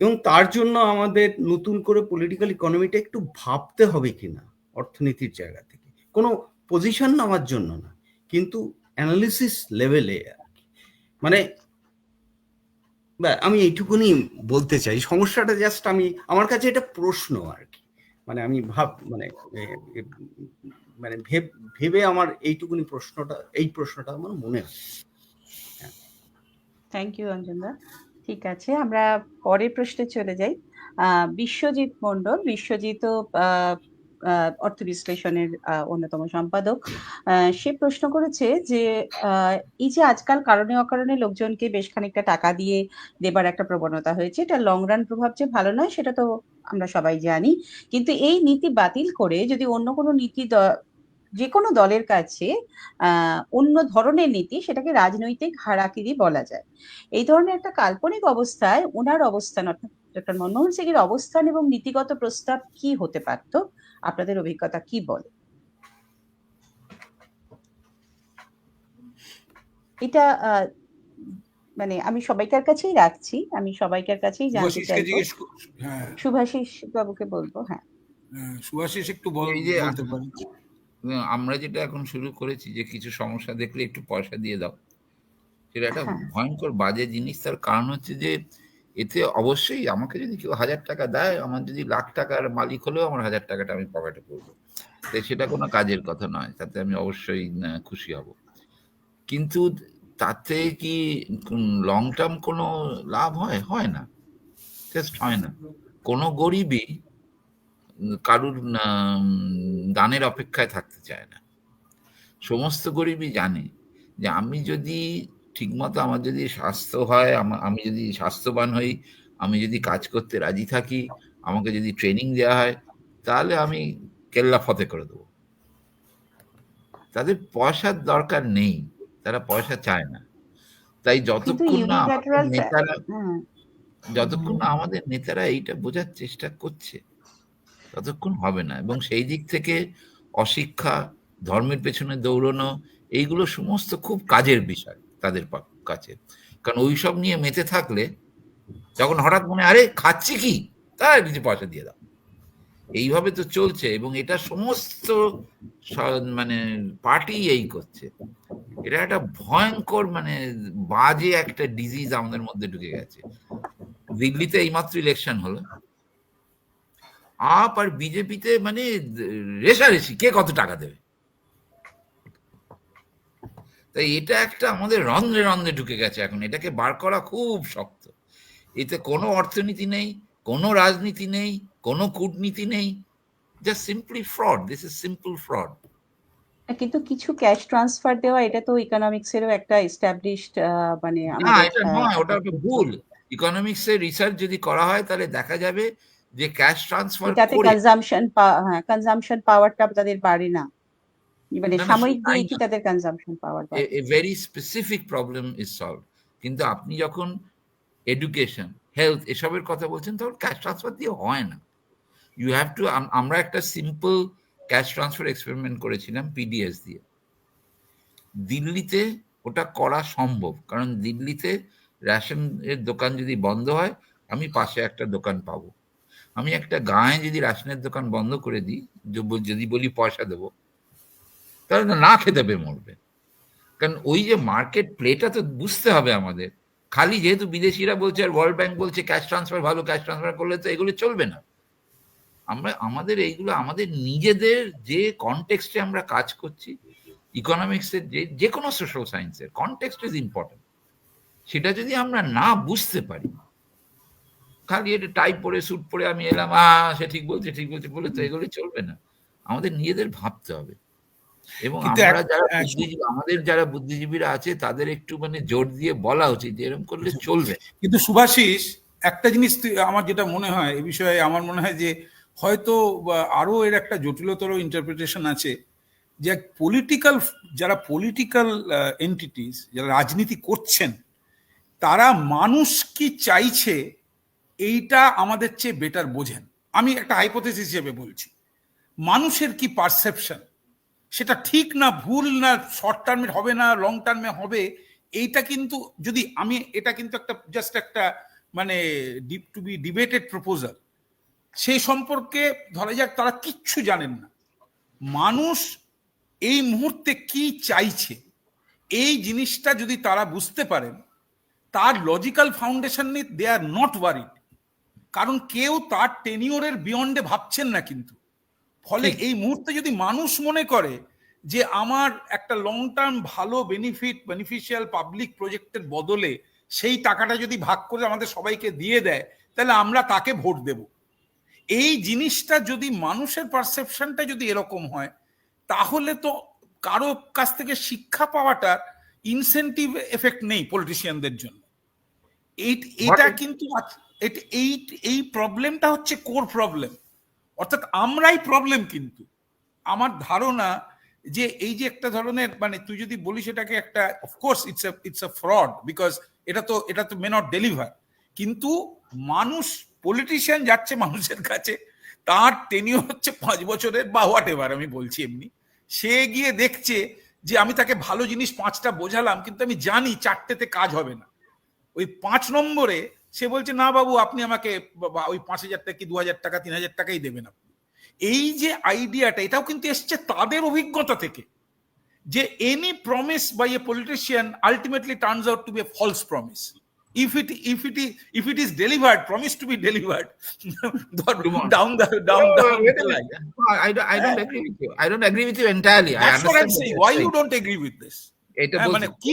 S5: এবং তার জন্য আমাদের নতুন করে পলিটিক্যাল ইকোনমিটা একটু ভাবতে হবে কিনা, অর্থনীতির জায়গা থেকে, কোনো পজিশন নেওয়ার জন্য না, কিন্তু অ্যানালিসিস লেভেলে আর কি। মানে আমি এইটুকুনি বলতে চাই। সমস্যাটা জাস্ট আমার কাছে এটা প্রশ্ন আর কি, মানে আমি মানে ভেবে আমার এই প্রশ্নটা আমার মনে হয়।
S1: থ্যাংক ইউ অঞ্জনদা। ঠিক আছে, আমরা পরের প্রশ্নে চলে যাই। বিশ্বজিৎ মণ্ডল, বিশ্বজিৎ অর্থ বিশ্লেষণের অন্যতম সম্পাদক। সে প্রশ্ন করেছে যে এই যে আজকাল কারণে অকারণে লোকজনকে বেশ খানিকটা টাকা দিয়ে দেবার একটা প্রবণতা হয়েছে, এটা লং রান প্রভাব যে ভালো নয় সেটা তো আমরা সবাই জানি, কিন্তু এই নীতি বাতিল করে যদি অন্য কোনো নীতি যে কোনো দলের কাছে অন্য ধরনের নীতি, সেটাকে রাজনৈতিক হারাকিরি বলা যায়। এই ধরনের একটা কাল্পনিক অবস্থায় ওনার অবস্থান, অর্থাৎ ডক্টর মনমোহন সিং এর অবস্থান এবং নীতিগত প্রস্তাব কি হতে পারত, আপনাদের অভিজ্ঞতা কি বলে? এটা মানে আমি সবাইকার কাছেই রাখছি, আমি সবাইকার কাছেই জানতে চাইবো। শুভাশিস বাবুকে বলবো। হ্যাঁ,
S2: শুভাশিস একটু
S3: এই যে
S2: বলতে পারি।
S3: আমরা যেটা এখন শুরু করেছি যে কিছু সমস্যা দেখলে একটু পয়সা দিয়ে দাও, সেটা একটা ভয়ঙ্কর বাজে জিনিস। তার কারণ হচ্ছে যে এতে অবশ্যই আমাকে যদি কেউ 1000 টাকা দেয়, আমার যদি লাখ টাকার মালিক হলেও আমার 1000 টাকাটা আমি পকেটে করবো, তাই সেটা কোনো কাজের কথা নয়, তাতে আমি অবশ্যই খুশি হব। কিন্তু তাতে কি লং টার্ম কোনো লাভ হয় না, জাস্ট হয় না। কোনো গরিবই কারুর দানের অপেক্ষায় থাকতে চায় না। সমস্ত গরিবই জানে যে আমি যদি ঠিকমতো, আমার যদি স্বাস্থ্য হয়, আমি যদি স্বাস্থ্যবান হই, আমি যদি কাজ করতে রাজি থাকি, আমাকে যদি ট্রেনিং দেওয়া হয়, তাহলে আমি কেল্লা ফতে করে দেবো। তাদের পয়সার দরকার নেই, তারা পয়সা চায় না। তাই যতক্ষণ না আমাদের নেতারা এইটা বোঝার চেষ্টা করছে, ততক্ষণ হবে না। এবং সেই দিক থেকে অশিক্ষা, ধর্মের পেছনে দৌড়ানো, এইগুলো সমস্ত খুব কাজের বিষয় তাদের কাছে। কারণ ওইসব নিয়ে মেতে থাকলে যখন হঠাৎ মনে আরে খাচ্ছি কি, তার কিছু পয়সা দিয়ে দাও, এইভাবে তো চলছে। এবং এটা সমস্ত মানে পার্টি এই করছে। এটা একটা ভয়ঙ্কর মানে বাজে একটা ডিজিজ আমাদের মধ্যে ঢুকে গেছে। দিল্লিতে এইমাত্র ইলেকশন হলো, আপ আর বিজেপিতে মানে রেশারেশি কে কত টাকা দেবে। তাই এটা একটা আমাদের রন্ধ্রে রন্ধ্রে ঢুকে গেছে এখন, এটাকে বার করা খুব শক্ত। এতে কোনো অর্থনীতি নেই, কোনো রাজনীতি নেই, কোনো কূটনীতি নেই, just simply fraud. This is simple fraud.
S1: কিন্তু কিছু ক্যাশ ট্রান্সফার দেওয়া, এটা তো ইকোনমিক্সেরও একটা এস্টাবলিশড মানে
S3: না, এটা নয়, ওটা একটা ভুল। ইকোনমিক্সের রিসার্চ যদি করা হয় তাহলে দেখা যাবে যে ক্যাশ ট্রান্সফার করে
S1: কনজাম্পশন পাওয়ারটা তাদের বাড়ে না, মানে সাময়িক দিয়ে কি তাদের কনজাম্পশন পাওয়ার বাড়ে।
S3: A very specific problem is solve. কিন্তু আপনি যখন এডুকেশন, হেলথ এসবের কথা বলছেন, তখন ক্যাশ ট্রান্সফার দিয়ে হয় না। ইউ হ্যাভ টু, আমরা একটা সিম্পল ক্যাশ ট্রান্সফার এক্সপেরিমেন্ট করেছিলাম পিডিএস দিয়ে। দিল্লিতে ওটা করা সম্ভব, কারণ দিল্লিতে রেশনের দোকান যদি বন্ধ হয়, আমি পাশে একটা দোকান পাবো। আমি একটা গাঁয়ে যদি রেশনের দোকান বন্ধ করে দিই, যদি বলি পয়সা দেবো, তাহলে না খেতে পেয়ে মরবে। কারণ ওই যে মার্কেট প্লেটা তো বুঝতে হবে আমাদের। খালি যেহেতু বিদেশিরা বলছে আর ওয়ার্ল্ড ব্যাংক বলছে ক্যাশ ট্রান্সফার ভালো, ক্যাশ ট্রান্সফার করলে তো এগুলো চলবে না। আমাদের এইগুলো আমাদের নিজেদের যে কনটেক্সটে আমরা কাজ করছি, ইকোনমিক্সের যে কোনো সোশ্যাল সায়েন্সের কনটেক্সট ইজ ইম্পর্টেন্ট। সেটা যদি আমরা না বুঝতে পারি, খালি এটা টাইপ পরে স্যুট পরে আমি এলাম, সে ঠিক বলছে বলে তো এগুলো চলবে না। আমাদের নিজেদের ভাবতে হবে। এবং আমাদের যারা বুদ্ধিজীবীরা আছে তাদের একটু মানে জোর দিয়ে বলা উচিত যে এরকম করলে চলবে।
S2: কিন্তু শুভাশিস, একটা জিনিস আমার যেটা মনে হয় এই বিষয়ে, আমার মনে হয় যে হয়তো আরো এর একটা জটিলতর ইন্টারপ্রিটেশন আছে, যে যারা পলিটিক্যাল এন্টিটিস, যারা রাজনীতি করছেন, তারা মানুষ কি চাইছে এইটা আমাদের চেয়ে বেটার বোঝেন। আমি একটা হাইপোথেসিস হিসেবে বলছি, মানুষের কি পারসেপশন, সেটা ঠিক না ভুল, না শর্ট টার্মে হবে না লং টার্মে হবে, এইটা কিন্তু এটা কিন্তু একটা জাস্ট একটা মানে টু বি ডিবেটেড প্রপোজাল। সেই সম্পর্কে ধরা যাক তারা কিচ্ছু জানেন না, মানুষ এই মুহূর্তে কি চাইছে এই জিনিসটা যদি তারা বুঝতে পারেন, তার লজিক্যাল ফাউন্ডেশন নিয়ে দে আর নট ওয়ারিড। কারণ কেউ তার টেনিওরের বিয়ন্ডে ভাবছেন না কিন্তু। ফলে এই মুহূর্তে যদি মানুষ মনে করে যে আমার একটা লং টার্ম ভালো বেনিফিশিয়াল পাবলিক প্রজেক্টের বদলে সেই টাকাটা যদি ভাগ করে আমাদের সবাইকে দিয়ে দেয়, তাহলে আমরা তাকে ভোট দেব। এই জিনিসটা যদি মানুষের পারসেপশনটা যদি এরকম হয়, তাহলে তো কারো কাছ থেকে শিক্ষা পাওয়াটার ইনসেন্টিভ এফেক্ট নেই পলিটিশিয়ানদের জন্য। এটা কিন্তু এই প্রবলেমটা হচ্ছে কোর প্রবলেম, অর্থাৎ আমরাই প্রবলেম। কিন্তু আমার ধারণা যে এই যে একটা ধরনের মানে তুই যদি বলিস এটাকে একটা, of course it's a fraud, because এটা তো মে নট ডেলিভার। কিন্তু মানুষ, পলিটিশিয়ান যাচ্ছে মানুষের কাছে, তার টেনিওর হচ্ছে 5 বছরের বা হোয়াট এভার, আমি বলছি এমনি, সে গিয়ে দেখছে যে আমি তাকে ভালো জিনিস 5টা বোঝালাম, কিন্তু আমি জানি 4টেতে কাজ হবে না। ওই 5 নম্বরে সে বলছে না বাবু আপনি আমাকে ওই 5,000 টাকা কি 2,000 টাকা 3,000 টাকাই দেবেন আপনি। এই যে আইডিয়াটা, এটাও কিন্তু এসছে তাদের অভিজ্ঞতা থেকে, যে any promise by a politician ultimately turns out to be a false promise. If it is delivered, promised to be delivered, down the line.
S3: I don't agree with you. I don't agree with you entirely.
S2: That's what I'm saying. Why you don't agree with this?
S3: এটা মানে কি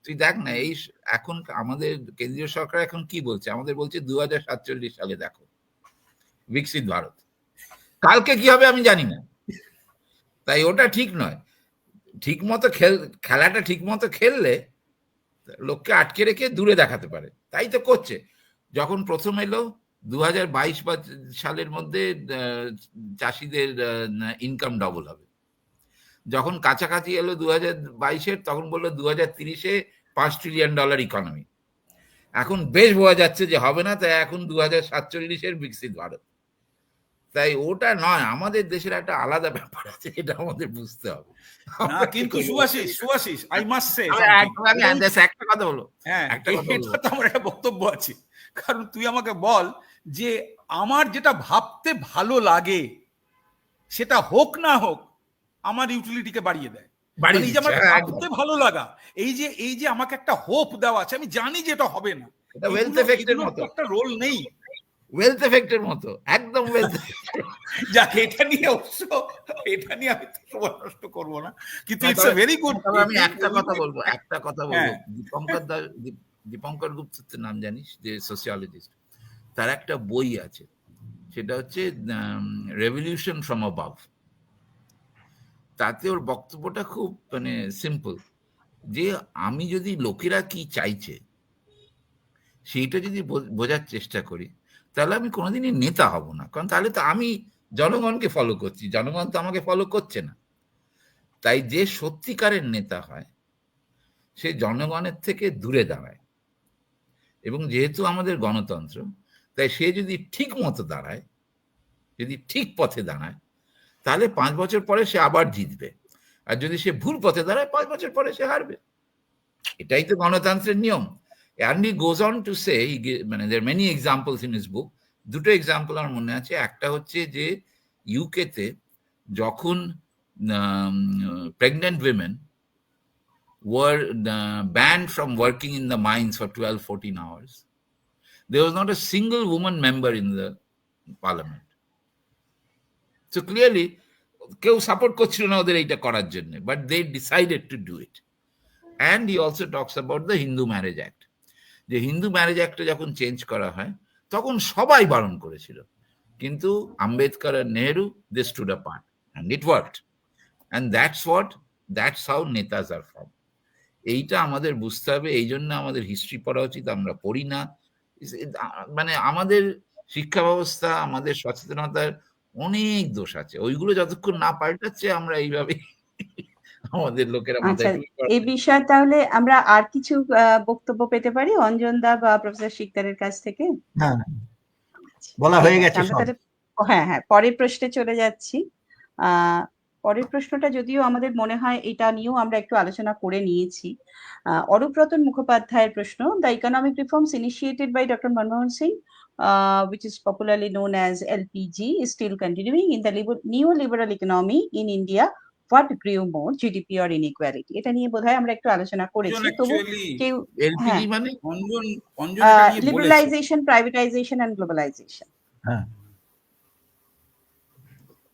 S3: তুই দেখ না, এই এখন আমাদের কেন্দ্রীয় সরকার এখন কি বলছে, আমাদের বলছে 2047 সালে দেখো বিকশিত ভারত। কালকে কি হবে আমি জানি না, তাই ওটা ঠিক নয়। ঠিক মতো খেলাটা ঠিক মতো খেললে লোককে আটকে রেখে দূরে দেখাতে পারে, তাই তো করছে। যখন প্রথম এলো 2022 সালের মধ্যে চাষিদের ইনকাম ডবল হবে, যখন কাছাকাছি এলো 2022-এর, তখন বললো 2030-এ $5 ট্রিলিয়ন ইকোনমি। এখন বেশ বোঝা যাচ্ছে যে হবে না, তাই এখন 2047-এর বিকশিত ভারত। তাই ওটা নয়, আমাদের দেশের একটা আলাদা ব্যাপার আছে, এটা আমাদের বুঝতে হবে।
S2: কিন্তু সুভাশিস আই মাস্ট সে
S3: একটা কথা বলো,
S2: এটা তো আমার একটা বক্তব্য আছে। কারণ তুই আমাকে বল যে আমার যেটা ভাবতে ভালো লাগে সেটা হোক না হোক আমার ইউটিলিটিকে বাড়িয়ে দেয়। এই যে আমার ভাবতে ভালো লাগা, এই যে আমাকে একটা হোপ দেওয়া আছে, আমি জানি যে এটা হবে না,
S3: এটা ওয়েলথ এফেক্টের মতো
S2: একটা রোল নেই,
S3: ওয়েলথ এফেক্টের মতো একদম ওয়েলথ।
S2: যাক, এটা নিয়ে আমি সময় নষ্ট করবো না, কিন্তু ইটস আ ভেরি গুড।
S3: আমি একটা কথা বলবো, দীপঙ্কর গুপ্তের নাম জানিস, যে সোশিয়োলজিস্ট, তার একটা বই আছে, সেটা হচ্ছে রেভলিউশন ফ্রম অ্যাবাভ। তাতে ওর বক্তব্যটা খুব মানে সিম্পল, যে আমি যদি লোকেরা কি চাইছে সেইটা যদি বোঝার চেষ্টা করি, তাহলে আমি কোনোদিনই নেতা হব না। কারণ তাহলে তো আমি জনগণকে ফলো করছি, জনগণ তো আমাকে ফলো করছে না। তাই যে সত্যিকারের নেতা হয় সে জনগণের থেকে দূরে দাঁড়ায়, এবং যেহেতু আমাদের গণতন্ত্র, তাই সে যদি ঠিক মতো দাঁড়ায়, যদি ঠিক পথে দাঁড়ায়, তাহলে 5 বছর পরে সে আবার জিতবে। আর যদি সে ভুল পথে দাঁড়ায়, 5 বছর পরে সে হারবে। এটাই তো গণতন্ত্রের নিয়ম। and he goes on to say, there are many examples in his book. দুটো এক্সাম্পল আমার মনে আছে। একটা হচ্ছে যে ইউকেতে যখন pregnant women were banned from working in the mines for 12-14 hours, there was not a single woman member in the parliament. So clearly কেউ সাপোর্ট করছিল না ওদের এইটা করার জন্য, but they decided to do it. And he also talks about the Hindu Marriage Act. যে Hindu marriage অ্যাক্টটা যখন change করা হয় তখন সবাই বারণ করেছিল, কিন্তু আম্বেদকর আর Nehru they stood apart and it worked. And that's how নেতাজ আর ফর্ম। এইটা আমাদের বুঝতে হবে, এই জন্য আমাদের হিস্ট্রি পড়া উচিত, আমরা পড়ি না। মানে আমাদের শিক্ষা ব্যবস্থা, আমাদের সচেতনতার অনেক দোষ আছে, ওইগুলো যতক্ষণ না পাল্টাচ্ছে আমরা এইভাবে আমাদের লোকেরা মাথায়।
S1: এই বিষয়ে তাহলে আমরা আর কিছু বক্তব্য পেতে পারি অঞ্জন দা বা প্রফেসর শিকদারের কাছ থেকে?
S4: হ্যাঁ, বলা হয়ে গেছে।
S1: হ্যাঁ, পরের প্রশ্নে চলে যাচ্ছি। পরের প্রশ্নটা যদিও আমাদের মনে হয় এটা নিয়েও আমরা একটু আলোচনা করে নিয়েছি। অরূপরতন মুখোপাধ্যায়ের প্রশ্ন, the economic reforms initiated by doctor Manmohan Singh, which is popularly known as LPG, is still continuing in the neoliberal economy in India. What grew more, GDP or inequality? এটা নিয়ে বোধহয় আমরা একটু আলোচনা করেছি। তবু কেউ
S3: এলপিজি মানে
S1: লিবারালাইজেশন, প্রাইভেটাইজেশন এন্ড গ্লোবালাইজেশন।
S4: হ্যাঁ,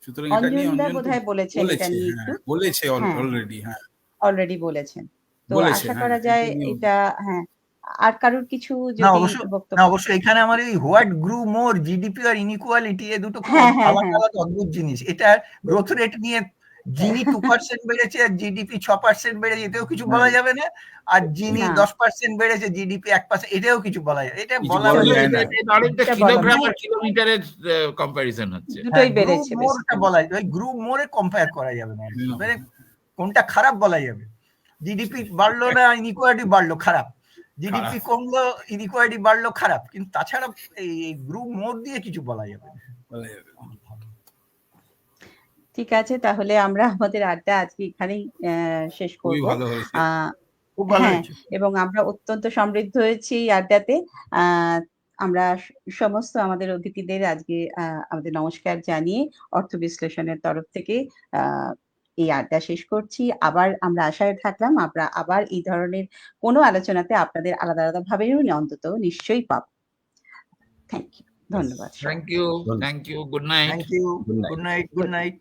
S2: সুতরাং এটা নিয়ে
S1: অঞ্জন দা বোধহয় বলেছেন, এটা নিয়ে একটু
S2: বলেছে অলরেডি। হ্যাঁ,
S1: অলরেডি বলেছেন। তো আশা করা যায় এটা, হ্যাঁ, আর কারোর কিছু যদি বক্তব্য।
S4: অবশ্যই এখানে আমার এই হোয়াট গ্রু মোর, জিডিপি আর ইনইকুয়ালিটি, এই দুটো খুব আলাদা আলাদা অদ্ভুত জিনিস। এটা গ্রোথ রেট নিয়ে যিনি 2% বেড়েছে আর জিডিপি 6% বেড়েছে, এটাও কিছু বলা যাবে না। আর যিনি 10% বেড়েছে, জিডিপি 1%, এটাও কিছু বলা যাবে। এটা বলা যায় না,
S3: কিলোগ্রাম আর কিলোমিটারের কম্পারিজন হচ্ছে,
S1: দুটোই বেড়েছে।
S4: বলা যায় গ্রুপ মোরে কম্পেয়ার করা যাবে না, মানে কোনটা খারাপ বলা যাবে। জিডিপি বাড়লো না, ইনইকুয়ালিটি বাড়লো, খারাপ। জিডিপি কমলো, ইনইকুয়ালিটি বাড়লো, খারাপ। কিন্তু তাছাড়া এই গ্রুপ মোর দিয়ে কিছু বলা যাবে না।
S1: ঠিক আছে, তাহলে আমরা আমাদের আড্ডা আজকে এখানেই শেষ করব। এবং আমরা অত্যন্ত সমৃদ্ধ হয়েছি এই আড্ডাতে। আমরা সমস্ত আমাদের অতিথিদের আজকে আমাদের নমস্কার জানিয়ে অর্থ বিশ্লেষণের তরফ থেকে এই আড্ডা শেষ করছি। আবার আমরা আশায় থাকলাম আমরা আবার এই ধরনের কোনো আলোচনাতে আপনাদের আলাদা আলাদা ভাবেও অন্তত নিশ্চয়ই পাবো। থ্যাংক ইউ, ধন্যবাদ।
S3: Thank you, good night.
S4: Thank you, good night.